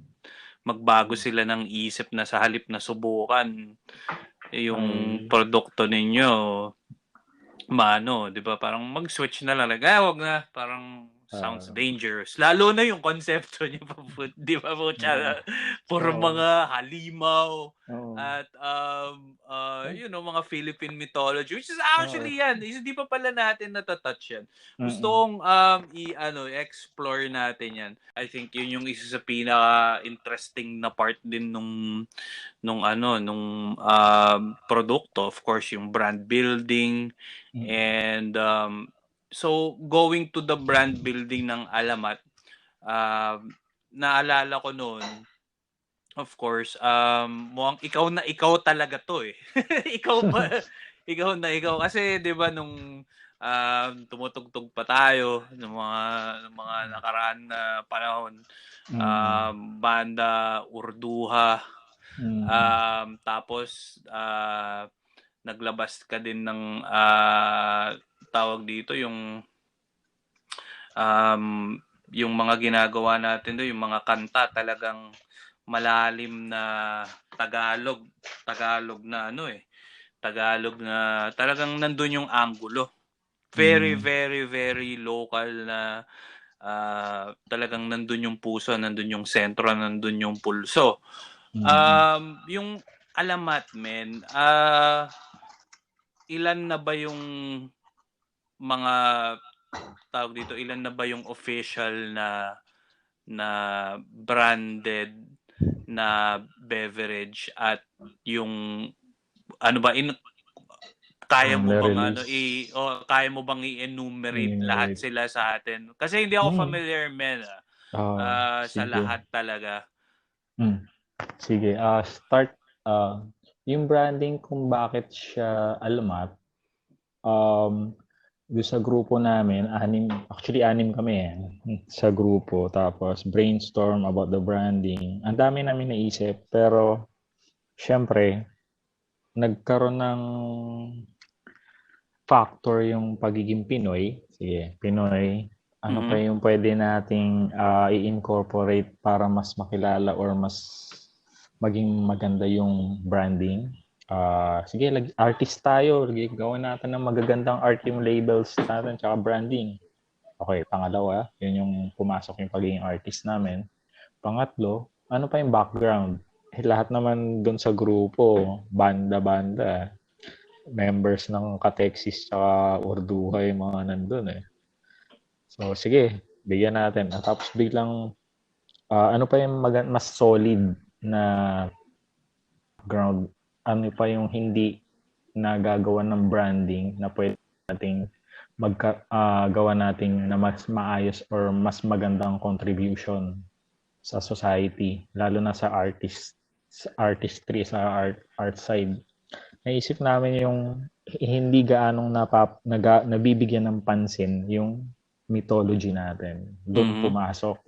S1: magbago sila ng isip na sa halip na subukan yung produkto ninyo, di ba, parang mag-switch na lang, wag na, parang sounds dangerous. Lalo na yung konsepto niyo pa, di ba po, puro mga halimaw at mga Philippine mythology, which is actually hindi pa pala natin natatouch yan. Gusto kong explore natin yan. I think yun yung isa sa pinaka-interesting na part din nung produkto. Of course, yung brand building and so going to the brand building ng Alamat, naalala ko noon, of course, mukhang ikaw talaga to ikaw kasi 'di ba nung tumutugtog pa tayo ng mga nakaraan na panahon, banda Urduha, tapos naglabas ka din ng tawag dito yung mga ginagawa natin doon, yung mga kanta talagang malalim na Tagalog na Tagalog na talagang nandun yung angulo. Very, very, very local na talagang nandun yung puso, nandun yung sentro, nandun yung pulso. Yung Alamat, men, ilan na ba yung mga tawag dito, ilan na ba yung official na branded na beverage at yung ano ba kaya mo bang kaya mo bang i-enumerate lahat sila sa atin? Kasi hindi ako familiar, men, sa
S2: Sige.
S1: lahat talaga.
S2: Sige, start yung branding kung bakit siya Alamat. Doon sa grupo namin, anim kami sa grupo. Tapos brainstorm about the branding. Ang dami namin naisip, pero syempre, nagkaroon ng factor yung pagiging Pinoy. Sige, Pinoy. Ano pa yung pwede nating i-incorporate para mas makilala or mas maging maganda yung branding? Sige, artist tayo. Gawin natin ng magagandang art yung labels natin tsaka branding. Okay, pangalawa, yun yung pumasok yung pagiging artist namin. Pangatlo, ano pa yung background? Lahat naman doon sa grupo, banda-banda, members ng Katexis tsaka Urduhay mga nandun eh. So, sige, bigyan natin. Tapos biglang, ano pa yung mas solid na ground? Ano pa yung hindi nagagawa ng branding na pwede nating gawa natin na mas maayos or mas magandang contribution sa society, lalo na sa artistry, sa art side. Naisip namin yung hindi gaanong nabibigyan ng pansin yung mythology natin. Doon pumasok.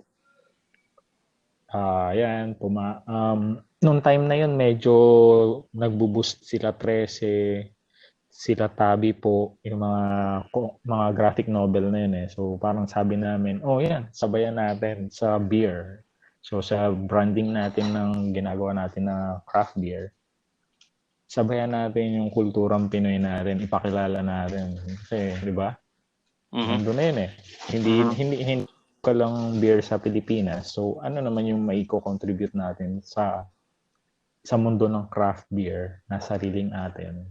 S2: Noong time na yun, medyo nagbo-boost sila 13, sila Tabi po, yung mga graphic novel na yun eh. So parang sabi namin, yan, sabayan natin sa beer. So sa branding natin ng ginagawa natin na craft beer, sabayan natin yung kulturang Pinoy natin, ipakilala natin. Kasi, di ba? Nandun na yun eh. Hindi ka lang beer sa Pilipinas. So, ano naman yung maiko-contribute natin sa mundo ng craft beer na sariling atin?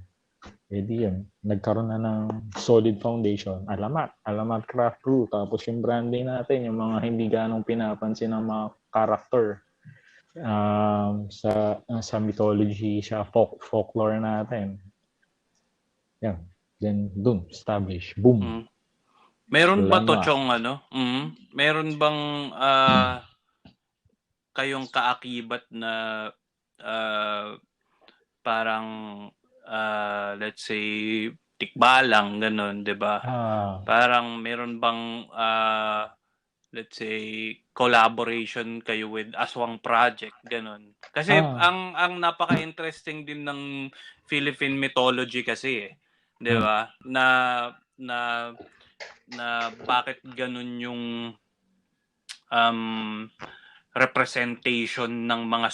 S2: Di yun. Nagkaroon na ng solid foundation. Alamat Craft Brew. Tapos yung branding natin, yung mga hindi ganong pinapansin ng mga character sa mythology, sa folklore natin. Yan. Then, dun, establish. Boom.
S1: Meron ba to, Chong, meron bang kayong kaakibat na parang let's say tikbalang ganun, 'di ba? Parang meron bang let's say collaboration kayo with Aswang Project ganun. Kasi ang napaka-interesting din ng Philippine mythology kasi 'di ba? Na bakit ganun yung representation ng mga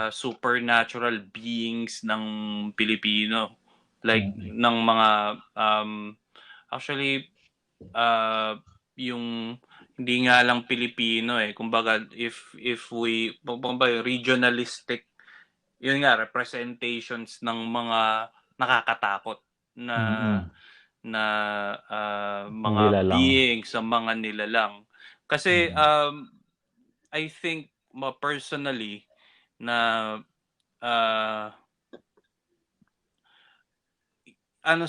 S1: supernatural beings ng Pilipino, like ng mga actually yung hindi nga lang Pilipino kumbaga if we regionalistic, yun nga, representations ng mga nakakatakot na mga nilalang beings, sa mga nilalang. Kasi I think personally na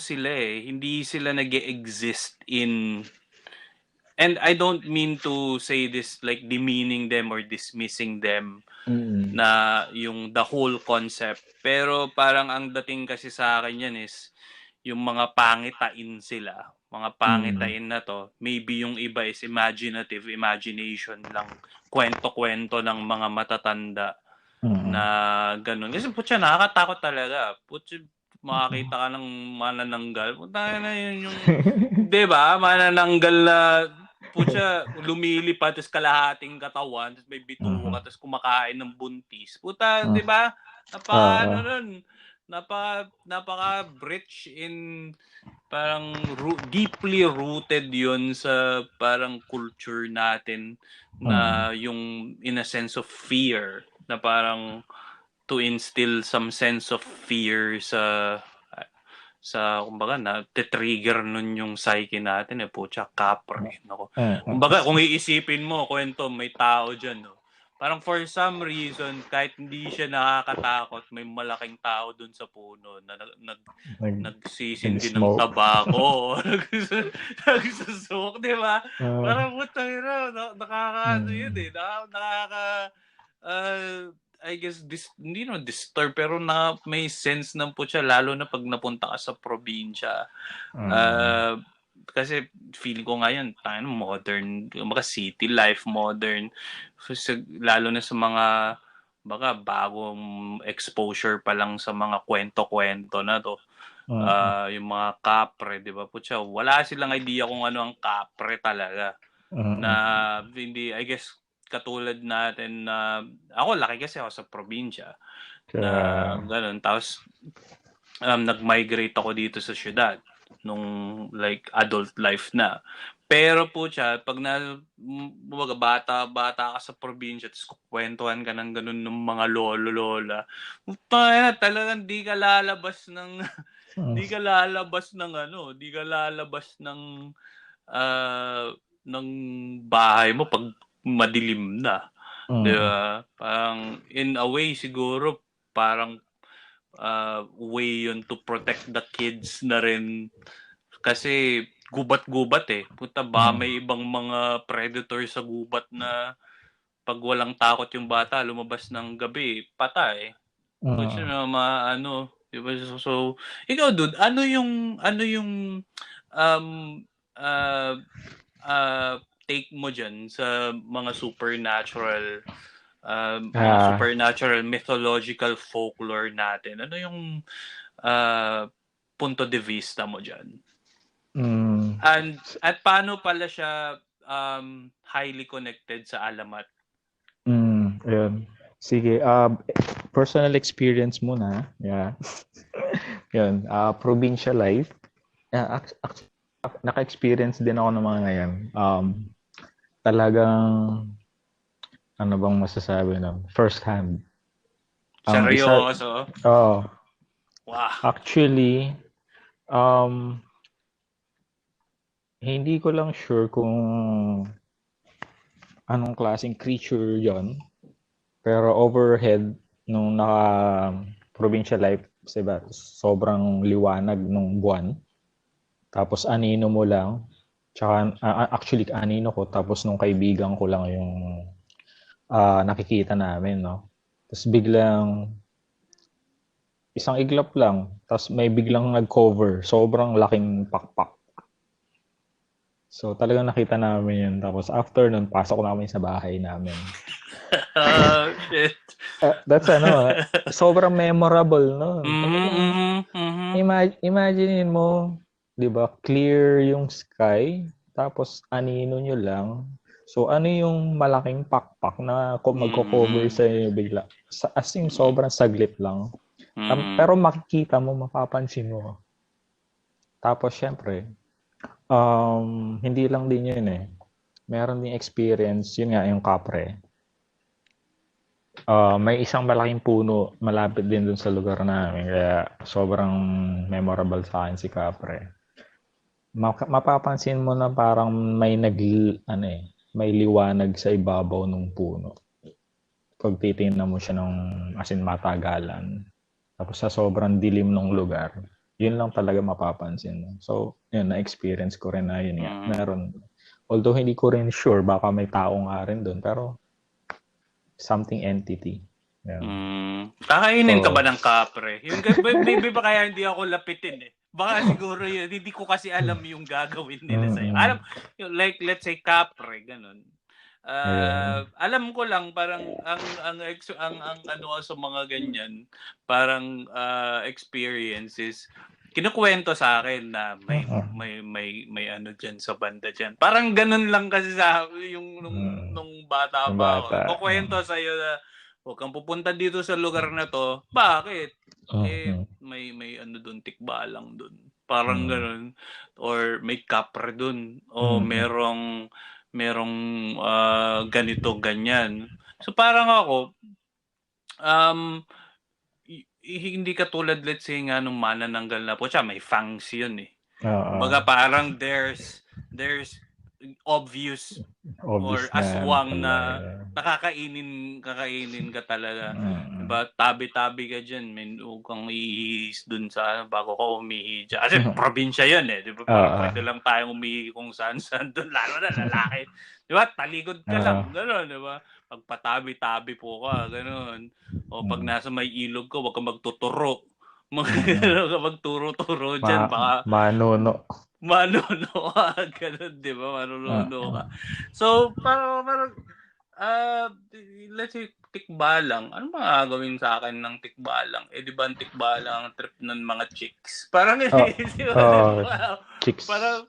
S1: sila hindi sila nag-exist in, and I don't mean to say this like demeaning them or dismissing them na yung the whole concept, pero parang ang dating kasi sa akin yan is yung mga pangitain sila, mga pangitain na to, maybe yung iba is imagination lang, kwento-kwento ng mga matatanda
S2: Mm.
S1: na ganun. Kasi putya, nakakatakot talaga. Putya, makakita ka ng manananggal. Puta na yun yung, di ba? Manananggal na, putya, lumilipad, tapos kalahating katawan, tapos may bituka,
S2: Mhm.
S1: tapos kumakain ng buntis. Puta, di
S2: Mm.
S1: ba? Napaka,
S2: Oo.
S1: ano nun, napaka rich in parang deeply rooted yon sa parang culture natin
S2: Mm.
S1: na yung in a sense of fear na parang to instill some sense of fear sa kumbaga na te-trigger nun yung psyche natin putya kapre nako.
S2: Mm.
S1: Kumbaga kung iisipin mo kwento may tao diyan no. Parang for some reason kahit hindi siya nakakatakot may malaking tao dun sa puno na nagsisindi ng
S2: Nag-smoke.
S1: tabako nagsusuk, di ba?
S2: Ah.
S1: Parang putang ina nakaka yun
S2: Mm.
S1: nakaka uh, I guess hindi naman disturb pero na may sense ng putya lalo na pag napunta ka sa probinsya.
S2: Mm.
S1: Uh, kasi feel ko ngayon tayo modern, mga city life modern. Lalo na sa mga baka bagong exposure pa lang sa mga kwento-kwento na to.
S2: Mm.
S1: Yung mga kapre, di ba? Putya, wala silang idea kung ano ang kapre talaga na
S2: Mm.
S1: hindi I guess katulad natin na ako laki kasi ako sa probinsya na
S2: Kaya,
S1: ganun tapos nag-migrate ako dito sa syudad nung like adult life na pero po siya pag bata ka sa probinsya tapos kukwentuhan ka ng ganun ng mga lolo lola talagang di ka lalabas ng
S2: mm.
S1: di ka lalabas ah, ng bahay mo pag madilim na. 'Di
S2: Mm.
S1: ba? Parang in a way siguro parang way yun to protect the kids na rin kasi gubat-gubat Puta ba
S2: Mm.
S1: may ibang mga predator sa gubat na pag walang takot yung bata lumabas ng gabi, patay. Puta
S2: Mm.
S1: na maano, 'di ba? So, ikaw dude, ano yung um uh, uh, take mo dyan sa mga
S2: Ah,
S1: supernatural mythological folklore natin? Ano yung uh, punto de vista mo dyan?
S2: mm,
S1: At paano pala siya highly connected sa alamat?
S2: ayun. Sige, personal experience muna. Yeah. Yun, provincial life. Naka-experience din ako ng mga ngayon. Talagang, ano bang masasabi na? First hand. Ang isa,
S1: Seryoso?
S2: oh,
S1: Wow.
S2: actually, um, hindi ko lang sure kung anong klaseng creature yon. Pero overhead, nung naka-provincial life, diba, sobrang liwanag nung buwan. Tapos anino mo lang. Tsaka, actually, anino ko. Tapos nung kaibigan ko lang yung nakikita namin, no? Tapos biglang, isang iglap lang. Tapos may biglang nag-cover. Sobrang laking pakpak. So talagang nakita namin yun. Tapos after nun, pasok namin sa bahay namin.
S1: Shit.
S2: That's sobrang memorable nun. Talagang,
S1: Mm-hmm, mm-hmm.
S2: Imaginein mo, 'di ba? Clear yung sky, tapos anino nyo lang. So ano yung malaking pakpak na magko-cover
S1: Mm-hmm.
S2: sa inyo bigla? As in, sobrang saglit lang.
S1: Mm-hmm.
S2: Pero makikita mo, mapapansin mo. Tapos syempre, hindi lang din yun eh. Meron din experience, yun nga yung kapre. May isang malaking puno malapit din dun sa lugar namin. Kaya sobrang memorable sa akin si kapre. Mapapansin mo na parang may liwanag sa ibabaw ng puno. Pag titingnan mo siya ng as in matagalan. Tapos sa sobrang dilim ng lugar, yun lang talaga mapapansin mo. So, yun, na-experience ko rin na yun nga.
S1: Mm-hmm.
S2: Meron. Although hindi ko rin sure, baka may tao nga rin doon. Pero, something entity. Yan.
S1: Kakainin ka
S2: So,
S1: ba ng kapre? Yung, maybe ba kaya hindi ako lapitin Baka siguro yun, hindi ko kasi alam yung gagawin nila sa'yo.
S2: mm,
S1: Alam, like let's say kapre, ganun.
S2: Ayun.
S1: Alam ko lang parang ang ano sa mga ganyan, parang experiences kinukuwento sa akin na
S2: Mm.
S1: may ano diyan sa banda diyan. Parang gano'n lang kasi sa yung
S2: Mm.
S1: nung bata
S2: Yung
S1: pa ako.
S2: bata.
S1: Kukuwento sa'yo na, "Huwag kang pupunta dito sa lugar na 'to." Bakit? Eh,
S2: Mm.
S1: may ano dun, tikbalang dun. Parang
S2: Mm.
S1: gano'n. Or may kapre dun o
S2: Mm.
S1: merong ganito, ganyan. So parang ako, um, hindi katulad let's say nga nung manananggal na po siya, may fangs yun eh.
S2: Oo.
S1: Kumbaga parang there's obvious
S2: Obvious
S1: or
S2: na ano
S1: aswang
S2: pala
S1: na
S2: eh.
S1: kakainin ka talaga.
S2: Mm.
S1: 'Diba? Tabi-tabi ka diyan, men, huwag kang ihihis dun sa bago ka umihi diyan. Kasi probinsya 'yun eh, 'di ba? Parang
S2: Oo.
S1: pwede lang tayong umihi kung saan-saan dun, lalo na lalaki. 'Di ba? Talikod ka
S2: Oo.
S1: lang, gano'n, 'di ba? Pagpatabi-tabi po ka, gano'n. O pag
S2: Mm.
S1: nasa may ilog ka, huwag kang magtuturo.
S2: Mm.
S1: Huwag kang magturo-turo diyan, baka
S2: Manuno.
S1: manuno ka, gano'n, 'di ba? Manununo
S2: Oo.
S1: ka. So, parang let's say tikbalang, ano ba gagawin sa akin ng tikbalang? Eh, 'di ba ang tikbalang ang trip ng mga chicks? Parang
S2: Oh,
S1: iniisip ko, 'di
S2: oh,
S1: ba?
S2: chicks.
S1: Parang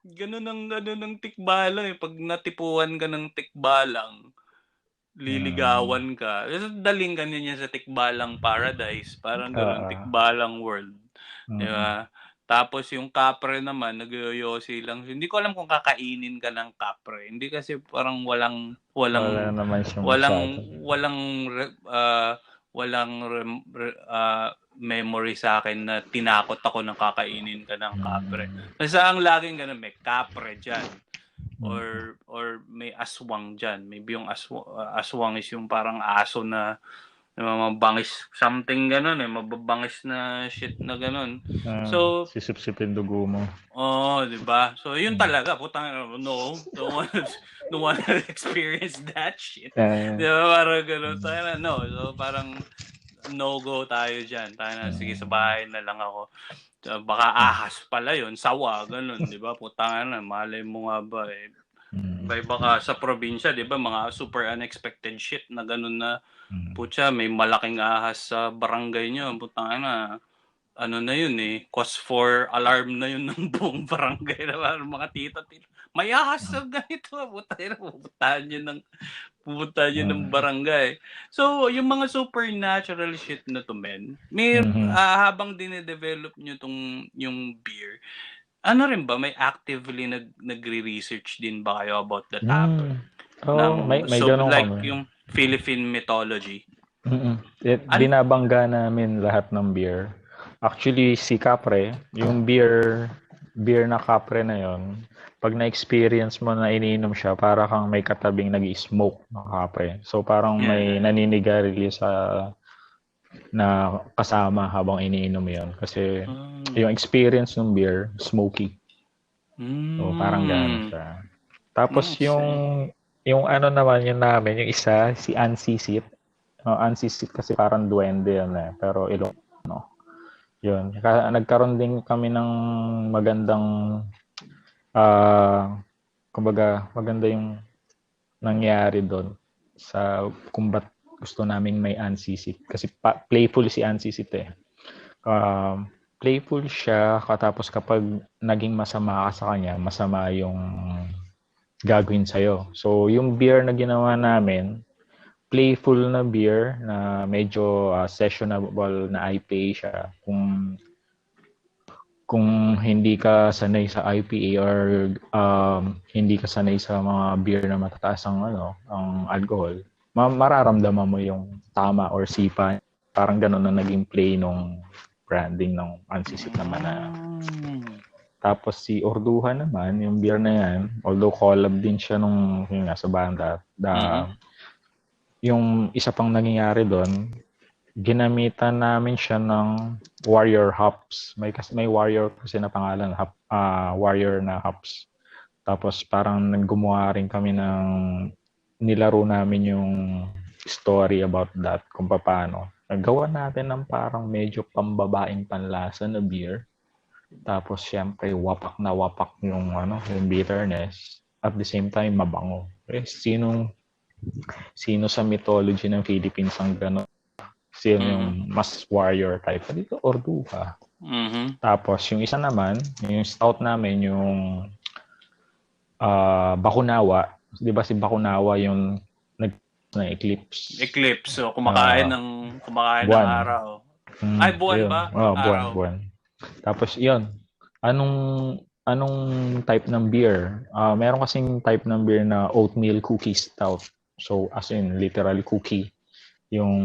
S1: gano'n ang ano ng tikbalang eh, 'pag natipuan ka ng tikbalang,
S2: Mm.
S1: liligawan ka. Daling ka niya sa tikbalang paradise, parang gano'n,
S2: Oo.
S1: tikbalang world, 'di
S2: Mm.
S1: ba? Tapos yung kapre naman nagyoyosi lang. Hindi ko alam kung kakainin ka ng kapre. Hindi kasi parang walang
S2: Wala
S1: walang
S2: naman siyang
S1: walang
S2: masyado.
S1: walang re- ah, walang memory sa akin na tinakot ako ng kakainin ka ng kapre.
S2: Mm.
S1: Kasi ang laging ganun, may kapre diyan
S2: Mm.
S1: or may aswang diyan. Maybe yung aswang is yung parang aso na mabangis something ganun eh, mababangis na shit na ganun. So,
S2: Sisip-sipin dugo mo.
S1: oh, 'di ba? So, yun
S2: Mm.
S1: talaga, putang no, don't wanna experience that shit.
S2: Eh,
S1: 'Di ba? Parang ganun tayo na, no. So, parang no-go tayo diyan. Tayo na, sige sa
S2: mm.
S1: bahay na lang ako. So, baka ahas pala yun, sawa, ganun, 'di ba? Putang na, malay mo nga ba eh.
S2: Mm.
S1: Iba ka sa probinsya, 'di ba? Mga super unexpected shit na ganun na,
S2: Mm.
S1: putya, may malaking ahas sa barangay nyo. Putang na, ano na yun eh, cause for alarm na yun ng buong barangay na parang mga tita. May ahas sa ganito, putang na, pupuntahan yun ng
S2: Mm.
S1: barangay. So, yung mga supernatural shit na to, men, may,
S2: Mhm.
S1: habang dinedevelop nyo yung beer, ano rin ba, may actively nagre-research din ba kayo about the topic?
S2: Mm. Oh, may
S1: So,
S2: ganun
S1: like
S2: kami.
S1: yung Philippine mythology.
S2: Binabangga namin lahat ng beer. Actually, si Capre, yung beer na Capre na yon, pag na-experience mo na iniinom siya, para kang may katabing nag-smoke ng Capre. So parang may naninigarilyo sa na kasama habang iniinom yon. Kasi yung experience ng beer, smoky. So parang gano'n
S1: Mm.
S2: siya. Tapos
S1: See.
S2: yung ano naman yun namin, yung isa, si Ansisit. Ansisit kasi parang duwende yun eh. Pero Ilocano. Yun. Nagkaroon din kami ng magandang, kumbaga, maganda yung nangyari doon sa kung ba't gusto naming may Ansisit. Kasi playful si Ansisit eh. Playful siya, katapos kapag naging masama ka sa kanya, masama yung gagawin sa'yo. So, yung beer na ginawa namin, playful na beer na medyo sessionable na IPA siya. Kung hindi ka sanay sa IPA or hindi ka sanay sa mga beer na matataas ang alcohol, mararamdaman mo yung tama or sipa. Parang ganun na naging play nung branding ng Ansisit naman na. Tapos si Orduha naman, yung beer na yan, although collab din siya nung yung nasa banda, yung isa pang nangyayari doon, ginamitan namin siya ng Warrior hops. May Warrior kasi na pangalan, Warrior na hops. Tapos parang gumawa rin kami ng nilaro namin yung story about that, kung paano. Nagawa natin ng parang medyo pambabaing panlasa na beer. Tapos syempre wapak na wapak yung bitterness. At the same time mabango. Sino sa mythology ng Philippines ang gano'n? Sino yung mas warrior type? Dito, Orduha. Tapos, yung isa naman, yung stout namin, yung Bakunawa. Di ba si Bakunawa yung na eclipse?
S1: Eclipse. So, kumakain ng
S2: buwan.
S1: araw. Ay, buwan
S2: Yun.
S1: ba?
S2: Buwan. Tapos, yun. Anong type ng beer? Meron kasing type ng beer na oatmeal cookie stout. So, as in, literally cookie. Yung,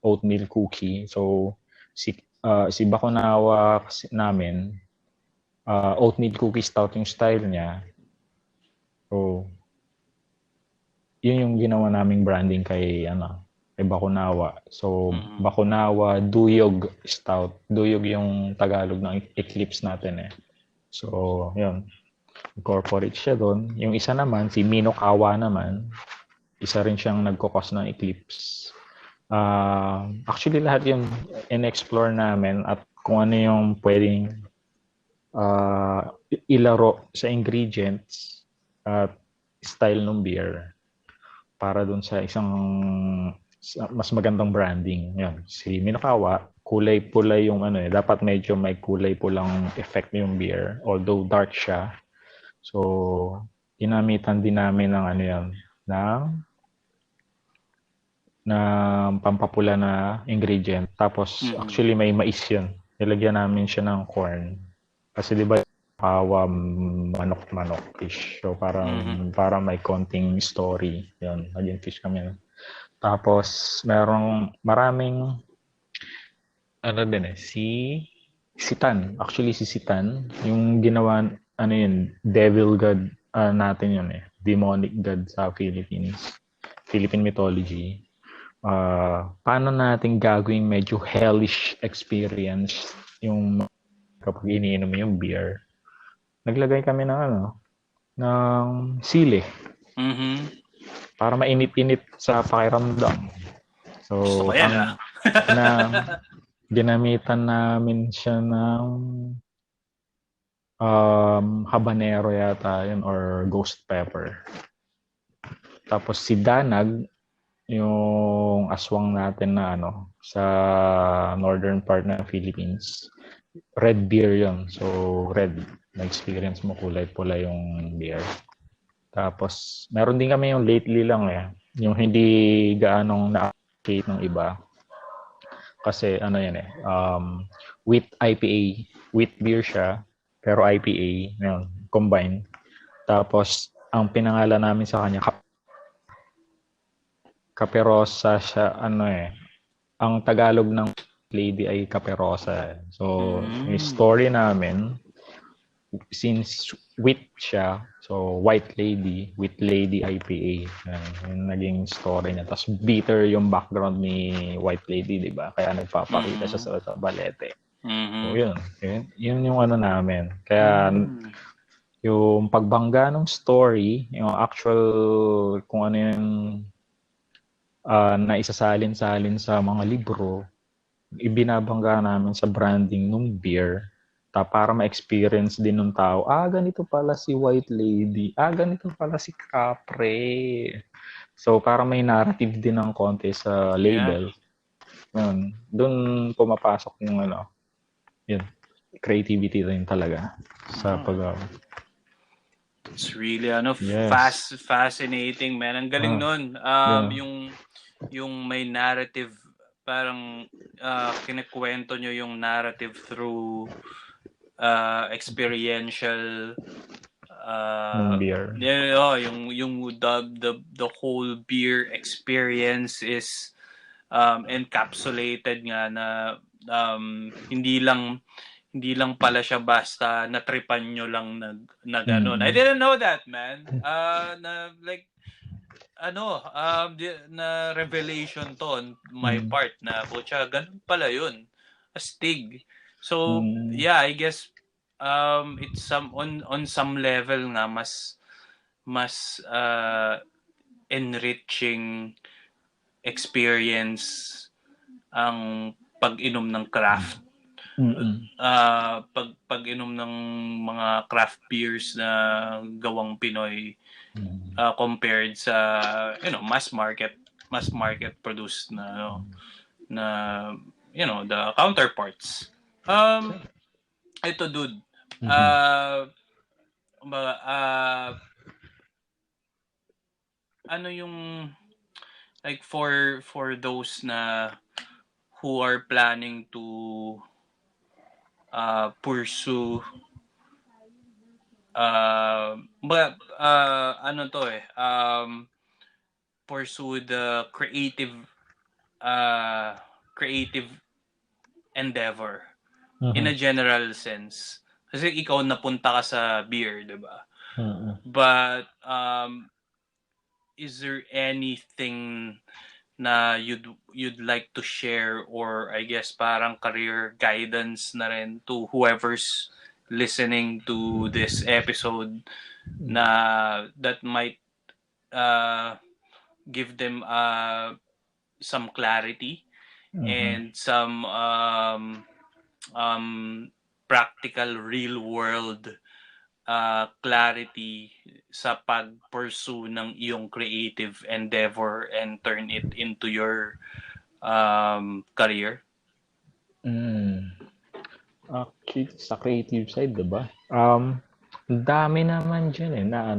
S2: oatmeal cookie. So, si Bakunawa namin, oatmeal cookie stout yung style niya. So, yun yung ginawa naming branding kay Bakunawa. So, Bakunawa Duyog Stout. Duyog yung Tagalog ng Eclipse natin eh. So, yun. Incorporate siya doon. Yung isa naman, si Minokawa naman, isa rin siyang nagkukos ng Eclipse. Actually, lahat yung in-explore namin at kung ano yung pwedeng ilaro sa ingredients at style ng beer para dun sa isang mas magandang branding. Yan. Si Minokawa, kulay pula yung dapat medyo may kulay pulang effect yung beer, although dark siya. So, ginamitan din namin ng ng pampapula na ingredient. Tapos, actually may mais yun. Nilagyan namin siya ng corn. Kasi di ba kawa manok-manok fish. So parang may konting story. Yun, naging fish kami. Tapos maraming si Tan. Actually si Tan, yung ginawa devil god natin yun eh. Demonic god sa Philippine mythology. Paano natin gagawing medyo hellish experience yung kapag iniinom yung beer? Naglagay kami ng sili. Para mainit-init sa pakiramdam. So, ginamitan namin siya ng habanero yata yun or ghost pepper. Tapos si Danag, yung aswang natin na sa northern part ng Philippines, red beer yun. So, red. Na-experience mo kulay pula yung beer. Tapos, meron din kami yung lately lang yung hindi gaanong na-appreciate ng iba. Kasi wheat IPA. Wheat beer siya, pero IPA, combine. Tapos, ang pinangalan namin sa kanya, Caperosa siya, ang Tagalog ng lady ay Caperosa. So, yung story namin, since wheat siya, so white lady, wheat lady IPA. Yung naging story niya. Tapos bitter yung background ni white lady, di ba? Kaya nagpapakita siya sa balete. So yun yung namin. Kaya yung pagbangga ng story, yung actual kung ano yung na isasalin-salin sa mga libro, ibinabangga namin sa branding ng beer para ma-experience din ng tao, ganito pala si White Lady, ganito pala si Capre. So, para may narrative din ng konti sa label. Yun. Doon pumapasok yung yun, creativity din talaga sa
S1: It's really fascinating, man. Ang galing nun. Yung may narrative, parang kinikwento nyo yung narrative through experiential
S2: beer.
S1: Yung the whole beer experience is encapsulated nga na hindi lang pala siya basta natripan nyo lang na ganun. I didn't know that, man. Na revelation to on my part na putya, ganun pala yun. Astig. So, yeah, I guess it's on some level nga mas enriching experience ang pag-inom ng craft Pag-inom ng mga craft beers na gawang Pinoy compared sa mass market produced na na the counterparts. Ito dude. Ano yung like for those na who are planning to pursue pursue the creative endeavor in a general sense. Kasi ikaw napunta ka sa beer, 'di ba? But is there anything na you'd like to share, or I guess parang career guidance na rin to whoever's listening to this episode na that might give them some clarity and some practical real world clarity sa pag-pursue ng iyong creative endeavor and turn it into your career?
S2: Actually, sa creative side, diba? Dami naman dyan na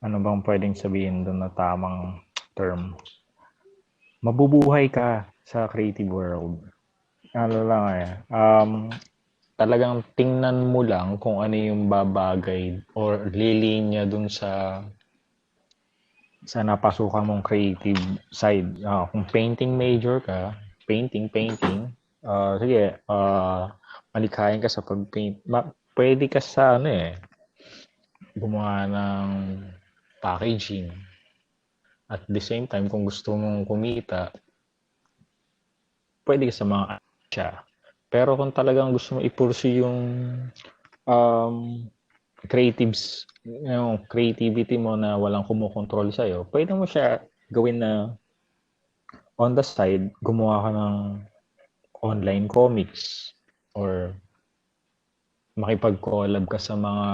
S2: ano bang pwedeng sabihin doon na tamang term? Mabubuhay ka sa creative world. Ano lang talagang tingnan mo lang kung ano yung babagay or lilinya dun sa napasukan mong creative side. Kung painting major ka, painting, sige, malikhain ka sa pag-paint. Pwede ka sa gumawa ng packaging. At the same time, kung gusto mong kumita, pwede ka sa mga siya. Pero kung talagang gusto mo i-pursue yung creativity mo na walang kumukontrol sa'yo, pwede mo siya gawin na on the side, gumawa ka ng online comics or makipag-collab ka sa mga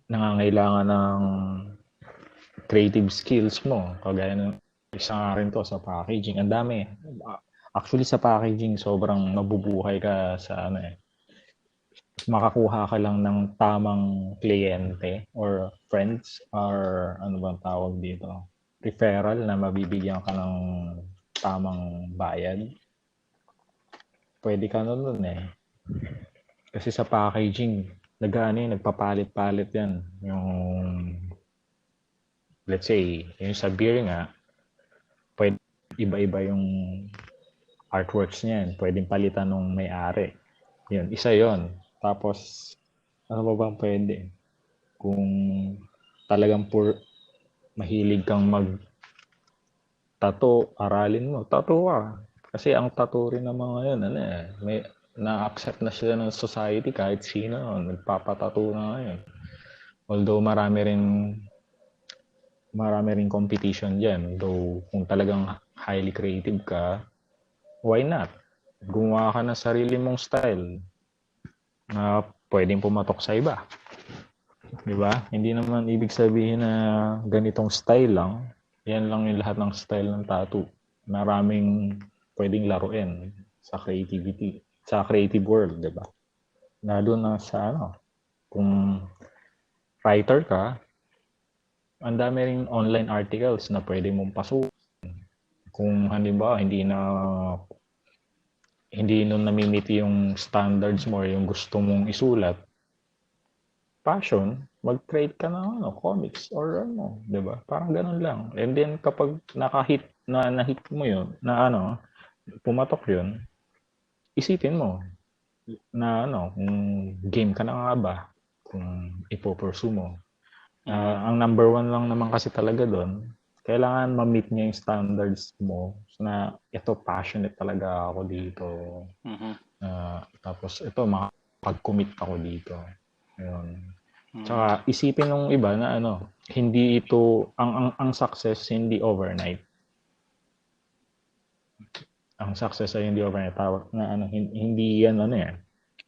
S2: nangangailangan ng creative skills mo. Kagaya ng isa nga rin to sa packaging. Ang dami. Actually, sa packaging, sobrang mabubuhay ka sa makakuha ka lang ng tamang kliyente or friends or ano bang tawag dito? Referral na mabibigyan ka ng tamang bayad. Pwede ka nun Kasi sa packaging, nagpapalit-palit yan. Yung, let's say, yung sa beer nga, pwede iba-iba yung artworks niyan. Pwedeng palitan ng may-ari. Yun, isa yon. Tapos, ano ba bang pwede? Kung talagang mahilig kang mag-tattoo, aralin mo, tattoo ka. Kasi ang tattoo rin ng mga yun, may na-accept na sila ng society kahit sino, nagpapatattoo na ngayon. Although marami rin competition dyan. Though kung talagang highly creative ka, why not? Gumawa ka ng sarili mong style na pwedeng pumatok sa iba. Diba? Hindi naman ibig sabihin na ganitong style lang. Yan lang yung lahat ng style ng tattoo. Maraming pwedeng laruin sa creativity, sa creative world, diba? Lalo na sa kung writer ka, ang dami ring online articles na pwede mong pasukin. Kung halimbawa hindi nun namimit yung standards mo or yung gusto mong isulat, passion, mag-create ka ng comics or diba? Parang ganun lang. And then kapag nahit mo yun, pumatok yun, isipin mo na kung game ka na nga ba, kung ipopursue mo. Ang number one lang naman kasi talaga doon, kailangan ma-meet niya yung standards mo na ito, passionate talaga ako dito. Tapos ito, makapag-commit ako dito. Ayun. Tsaka isipin ng iba na hindi ito, ang success hindi overnight. ang success ay hindi overnight. Tawag na ano, hindi yan ano yan.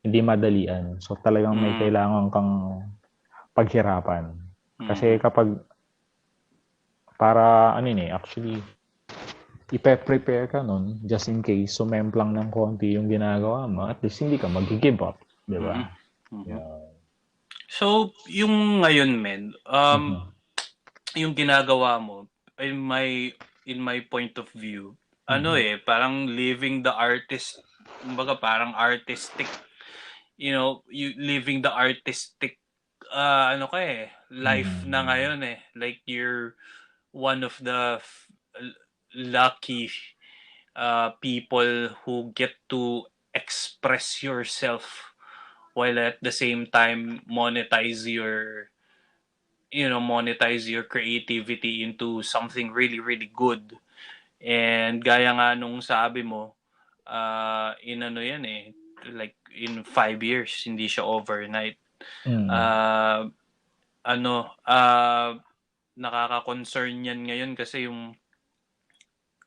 S2: Hindi madalian. So talagang may
S1: Mm.
S2: kailangan kang paghirapan. Kasi
S1: Mm.
S2: kapag para ano yun actually ipe-prepare ka nun just in case sumemplang ng konti yung ginagawa mo, at least hindi ka mag-give up, di
S1: Mm.
S2: ba?
S1: Mm.
S2: Yeah.
S1: So, yung ngayon, men,
S2: Mhm.
S1: yung ginagawa mo, in my point of view, ano
S2: Mhm.
S1: parang living the artist, kumbaga parang artistic, you living the artistic, life na
S2: Mhm.
S1: ngayon like you're one of the lucky people who get to express yourself while at the same time monetize your creativity into something really really good. And gaya nga nung sabi mo, in ano yan like in 5 years, hindi siya overnight.
S2: Mhm.
S1: uh, ano uh, Nakaka-concern yan ngayon kasi yung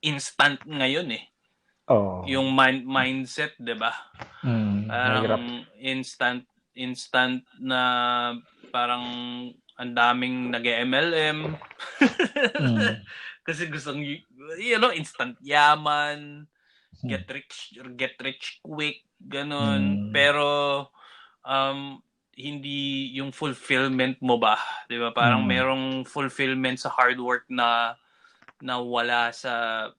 S1: instant ngayon
S2: Oo.
S1: yung mindset, 'di ba? Parang
S2: Mahirap.
S1: instant na parang ang daming nag-MLM.
S2: Mm.
S1: Kasi gustong instant yaman,
S2: Hmm.
S1: get rich quick, ganun.
S2: Mm.
S1: Pero um hindi yung fulfillment mo ba, 'di ba? Parang
S2: Mm.
S1: merong fulfillment sa hard work na wala sa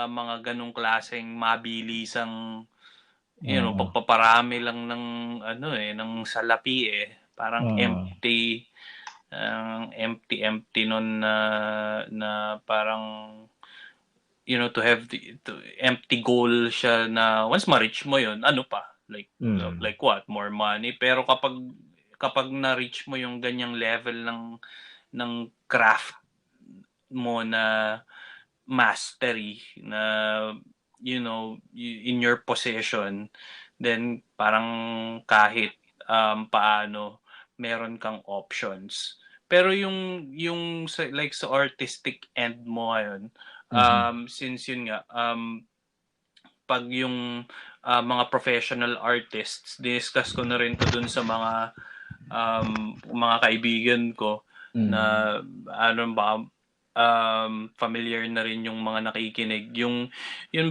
S1: mga ganong klaseng mabilisang
S2: Mm.
S1: pagpaparami lang ng ng salapi parang
S2: Mm.
S1: empty nun na parang to have to empty goal siya na once ma-reach mo yon, ano pa,
S2: Mm.
S1: like what, more money. Pero kapag na-reach mo yung ganyang level ng craft mo na mastery na in your possession, then parang kahit paano meron kang options. Pero yung sa artistic end mo ngayon,
S2: Mhm.
S1: since yun nga, pag yung mga professional artists, discuss ko na rin to dun sa mga kaibigan ko
S2: Mm.
S1: na ba, familiar na rin yung mga nakikinig. Yun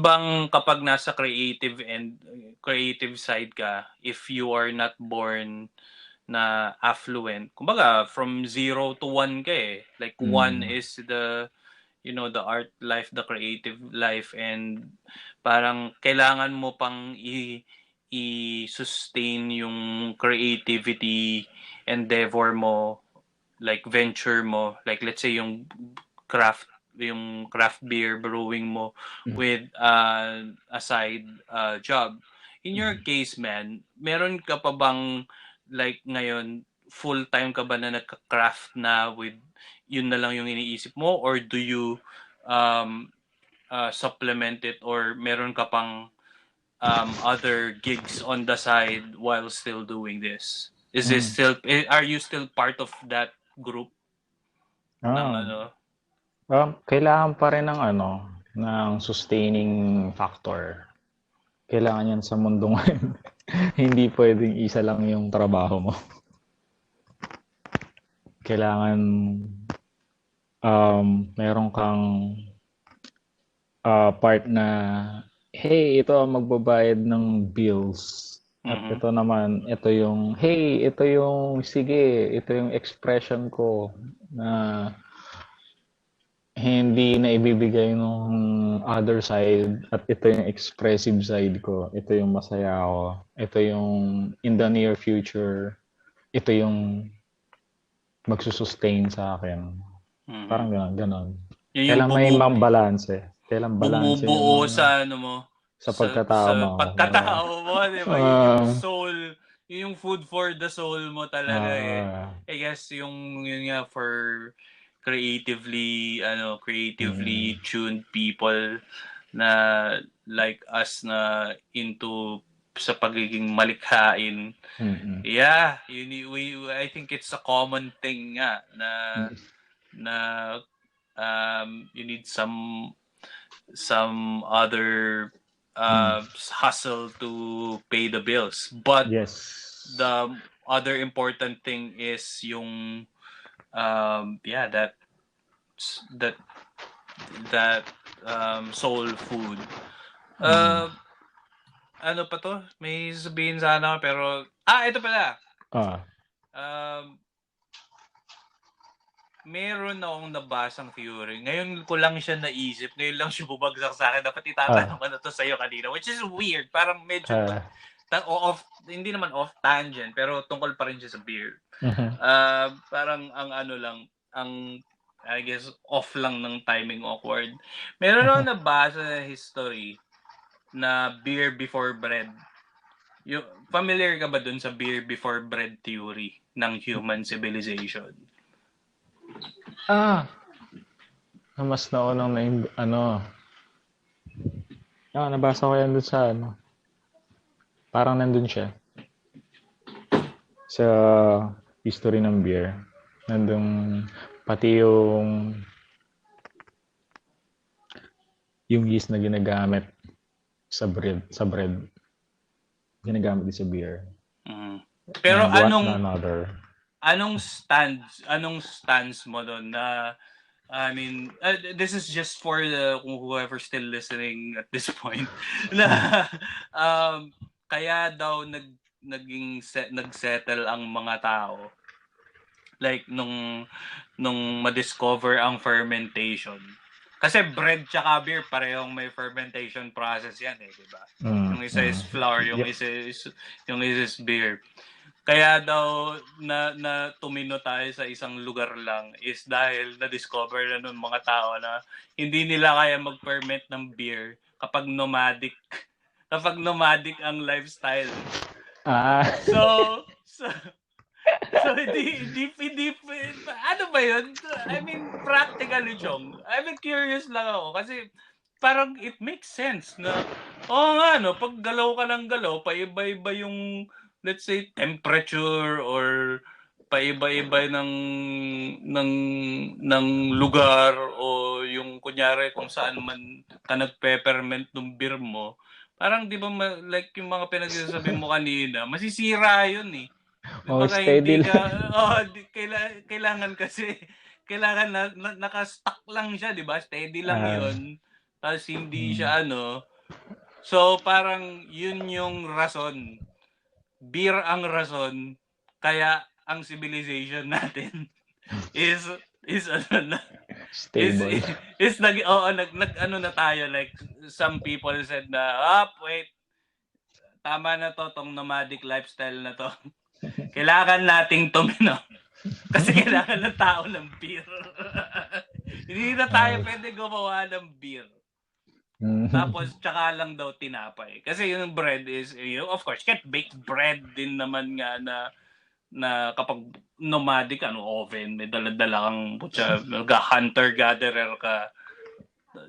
S1: bang kapag nasa creative side ka, if you are not born na affluent, kumbaga from 0 to 1 ka like one
S2: Mm.
S1: is the art life, the creative life, and parang kailangan mo pang i-sustain yung creativity endeavor mo, like venture mo, like let's say craft yung craft beer brewing mo with a side job. In your case, man, meron ka pa bang like ngayon full time ka ba na nagka-craft na with yun na lang yung iniisip mo, or do you um supplement it, or meron ka pang other gigs on the side while still doing this?
S2: Mm.
S1: Are you still part of that group ng
S2: Ah, kailangan pa rin ng ano, ng sustaining factor. Kailangan yan sa mundo ngayon. Hindi pwedeng isa lang yung trabaho mo. Kailangan meron kang part na, hey, ito ang magbabayad ng bills. At
S1: Mhm.
S2: ito naman, ito yung, hey, ito yung, sige, ito yung expression ko na hindi na ibibigay nung other side, at ito yung expressive side ko. Ito yung masaya ako. Ito yung in the near future. Ito yung magsusustain sa akin.
S1: Mhm.
S2: Parang gano'n, gano'n.
S1: Yun yung
S2: Kailan may mambalance eh. Kailan balanse yung
S1: bumubuo sa ano mo,
S2: sa pagkatao
S1: sa
S2: mo.
S1: pagkatao mo, 'di ba? Yun yung
S2: Uh,
S1: soul, yun yung food for the soul mo talaga
S2: uh,
S1: I guess yun nga for creatively
S2: mm,
S1: tuned people na like us na into sa pagiging malikhain.
S2: mm,
S1: Yeah, I think it's a common thing nga na
S2: mm,
S1: na you need some some other hustle to pay the bills. But
S2: Yes.
S1: the other important thing is yung that soul food. Ano pa to? May sabihin sana pero ito pala. Meron akong nabasang theory. Ngayon ko lang siya naisip. Ngayon lang siya bumagsak sa akin. Dapat itatanong ko na to sa'yo kanina. Which is weird. Parang medyo hindi naman off tangent, pero tungkol pa rin siya sa beer. Parang ang ano lang, ang I guess off lang ng timing awkward. Meron akong nabasa na history na beer before bread. Familiar ka ba dun sa beer before bread theory ng human civilization?
S2: Mas naunang nabasa ko yan doon sa parang nandun siya sa history ng beer. Nandun pati yung yeast na ginagamit sa bread ginagamit din sa beer.
S1: Pero anong stance mo doon na I mean, this is just for whoever still listening at this point na kaya daw nagsettle ang mga tao like nung ma-discover ang fermentation. Kasi bread tsaka beer parehong may fermentation process yan di ba? Yung isa is flour, yung isa is beer. Kaya daw na tumino tayo sa isang lugar lang is dahil na-discover na ng mga tao na hindi nila kaya mag-ferment ng beer kapag nomadic ang lifestyle. So hindi ano ba yun? I mean, practically, Chong. I mean, curious lang ako kasi parang it makes sense na pag galaw ka ng galaw, paiba-iba yung let's say temperature or paiba-iba ng lugar o yung kunyari kung saan man ka nagpe-ferment ng beer mo. Parang di ba like yung mga pinagsasabi mo kanina, masisira yun eh. Baka hindi ka kailangan kasi kailangan naka-stock lang siya, di ba? Steady lang yun. Tapos hindi siya So parang yun yung rason. Beer ang rason kaya ang civilization natin is
S2: stable.
S1: Na tayo like some people said na wait, tama na to tong nomadic lifestyle na to. Kailangan nating tumino kasi kailangan ng tao ng beer. Hindi na tayo pwede gumawa ng beer. Tapos tsaka lang daw tinapay. Kasi yung bread is, of course, can't bake bread din naman nga na kapag nomadic, oven, may dala-dala kang hunter-gatherer ka.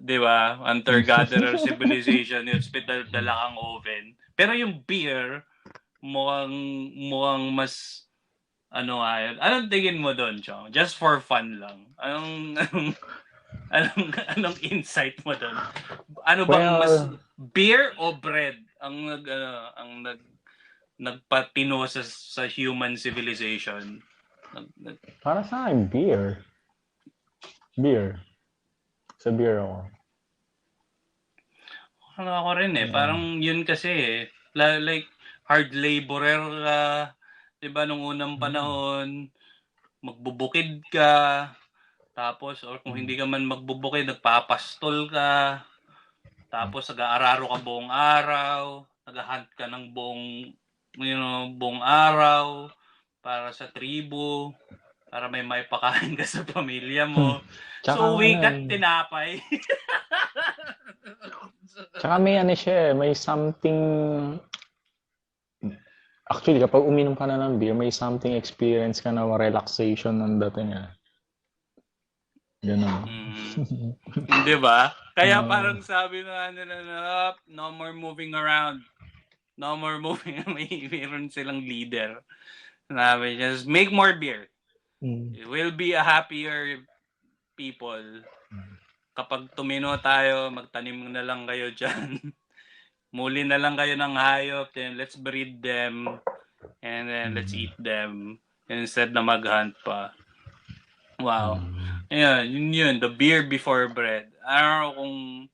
S1: Di ba? Hunter-gatherer civilization, yung dala kang oven. Pero yung beer, mukhang mas anong tingin mo doon, Chong? Just for fun lang. Anong insight mo doon? Ano bang mas beer o bread ang nagpatino sa human civilization?
S2: Para sa akin, beer. Sa beer ako.
S1: Ako rin parang yun kasi like hard laborer ka, 'di ba, nung unang panahon, magbubukid ka, tapos or kung hindi ka man magbubukid, nagpapastol ka, tapos nag-aararo ka buong araw, nag-hunt ka ng buong araw para sa tribo, para may maipakain ka sa pamilya mo. So uwi ka't tinapay.
S2: Tsaka may may something. Actually, kapag uminom ka na ng beer, may something experience ka na relaxation ng dating Ganun.
S1: Di ba? Kaya parang sabi na no more moving around. No more moving. Mayroon silang leader. Sabi, just make more beer. It will be a happier people. kapag tumino tayo, magtanim na lang kayo dyan. Muli na lang kayo ng hayop, then let's breed them, and then let's eat them, instead na mag-hunt pa. Wow. Ayan, yun, the beer before bread. I don't know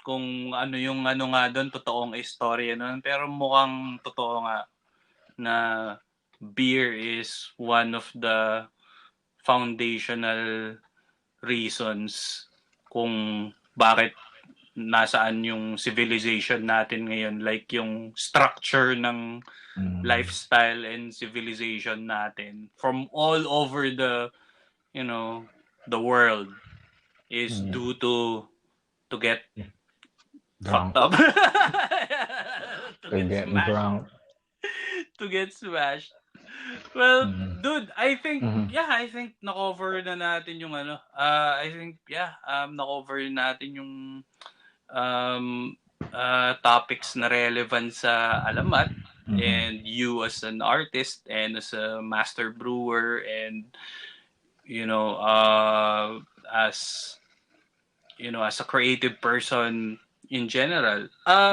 S1: kung ano yung ano nga doon, totoong istorya nun, pero mukhang totoo nga na beer is one of the foundational reasons kung bakit nasaan yung civilization natin ngayon, like yung structure ng lifestyle and civilization natin from all over the the world is due to get
S2: Drunk.
S1: fucked up.
S2: To get drunk.
S1: To get smashed. Well, dude, I think na-cover na natin yung na-cover natin yung topics na relevant sa Alamat, and you as an artist and as a master brewer and as a creative person in general.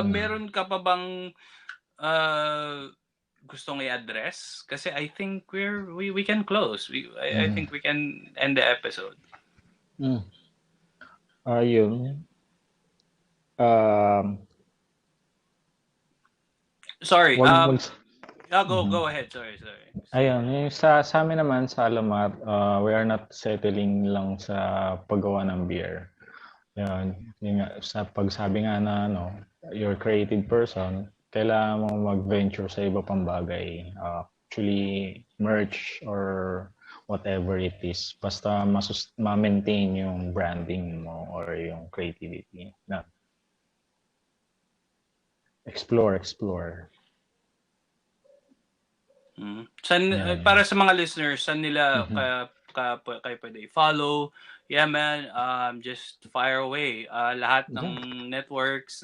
S1: Meron ka pa bang gustong i-address? Kasi I think we can close. I think we can end the episode.
S2: Yun.
S1: Sorry.
S2: Go
S1: ahead. Sorry.
S2: Ayun, yung sa amin naman sa Alamat, we are not settling lang sa paggawa ng beer. Yun, sa pagsabi nga na you're a creative person, kailangan mo mag-venture sa iba pang bagay. Actually, merch or whatever it is. Basta ma-maintain yung branding mo or yung creativity. Explore.
S1: Para sa mga listeners, saan nila kayo pwede i-follow? Yeah, man, just fire away. Lahat ng networks,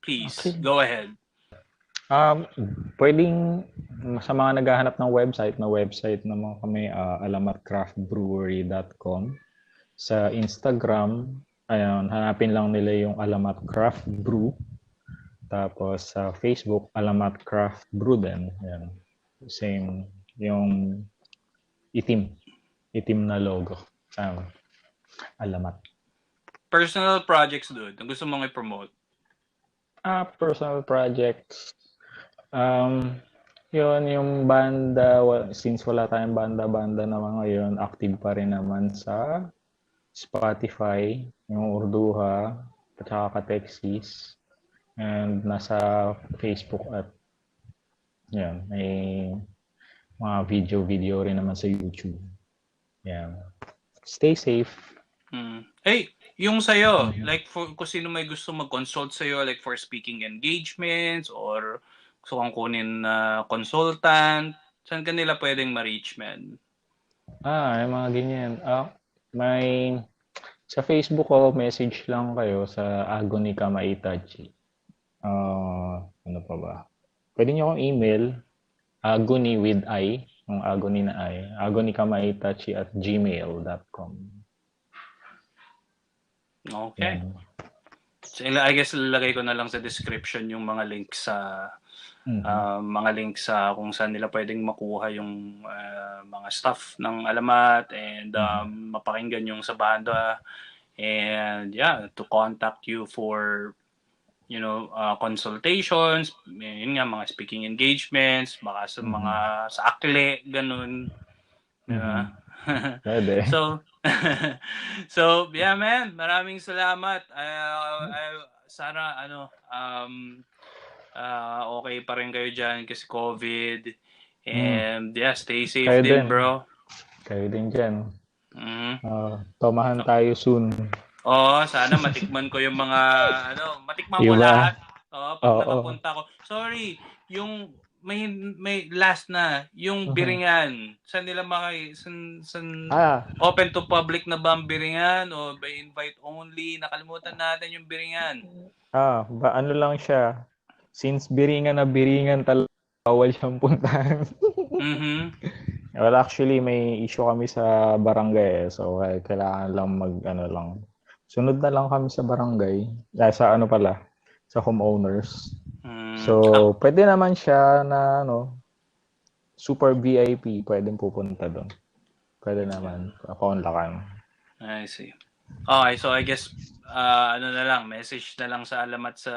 S1: please, go ahead.
S2: Pwedeng sa mga naghahanap ng website naman kami, alamatcraftbrewery.com. Sa Instagram, ayun, hanapin lang nila yung Alamat Craft Brew. Tapos sa Facebook, Alamat Craft Brew din. Ayan. Same, yung itim na logo. Alamat.
S1: Personal projects, dude, ang gusto mong i-promote?
S2: Personal projects. Yun, yung banda, since wala tayong banda naman ngayon, active pa rin naman sa Spotify, yung Urduha, at saka Katexis, and nasa Facebook at yan, may mga video rin naman sa YouTube. Yan. Stay safe.
S1: Hey, yung sa'yo, like kung sino may gusto mag-consult sa'yo, like for speaking engagements or gusto kang kunin na consultant, saan ka nila pwedeng ma-reach, man?
S2: Yung mga ganyan. Sa Facebook ko, message lang kayo sa Agony Kamaitachi. Ano pa ba? Pwede niyo akong email, agony with I, yung agony na I, agonykamaitachi@gmail.com.
S1: Okay. So, I guess lalagay ko na lang sa description yung mga links sa kung saan nila pwedeng makuha yung mga stuff ng Alamat and mapakinggan yung sa banda and to contact you for consultations, yun nga, mga speaking engagements, baka sa mga sa akle, ganun.
S2: Pwede.
S1: So yeah, man, maraming salamat. Sana okay pa rin kayo dyan kasi COVID, and stay safe
S2: kayo
S1: din, bro.
S2: Kayo din dyan. Tomahan tayo soon.
S1: Sana matikman ko yung mga matikman mo lahat. Pag nakapunta ko. Sorry, yung may last na yung Biringan. Saan nila open to public na ba ang Biringan o by invite only? Nakalimutan natin yung Biringan.
S2: Ano lang siya. Since Biringan talaga, bawal siyang puntahan. Well, actually may issue kami sa barangay, so kailangan lang Sunod na lang kami sa barangay. Sa ano pala, sa homeowners. So, pwede naman siya na super VIP, pwedeng pupunta doon. Pwede naman, kaunlakan.
S1: I see. Okay, so I guess ano na lang, message na lang sa alamat sa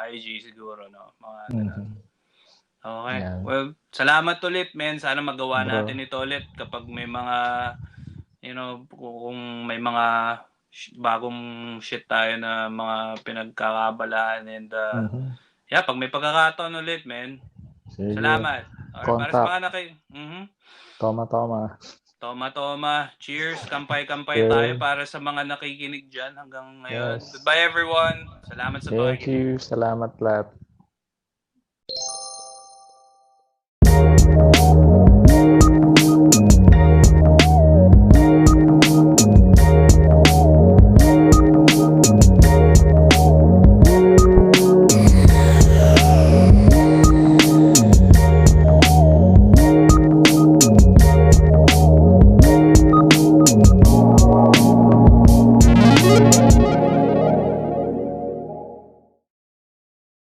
S1: IG siguro, no? Mga ganun. Okay.
S2: Yan.
S1: Well, salamat ulit, men. Sana magawa
S2: Bro.
S1: natin ito ulit kapag may mga, kung may mga bagong shit tayo na mga pinagkakabalahan and yeah, pag may pagkakataon ulit, men.
S2: Sige.
S1: Salamat. Alright, para sa mga
S2: Toma.
S1: Toma. Cheers. Kampay-kampay
S2: Cheers.
S1: tayo para sa mga nakikinig dyan hanggang ngayon.
S2: Yes.
S1: Goodbye, everyone. Salamat sa pakikinig.
S2: Thank you. Salamat lahat.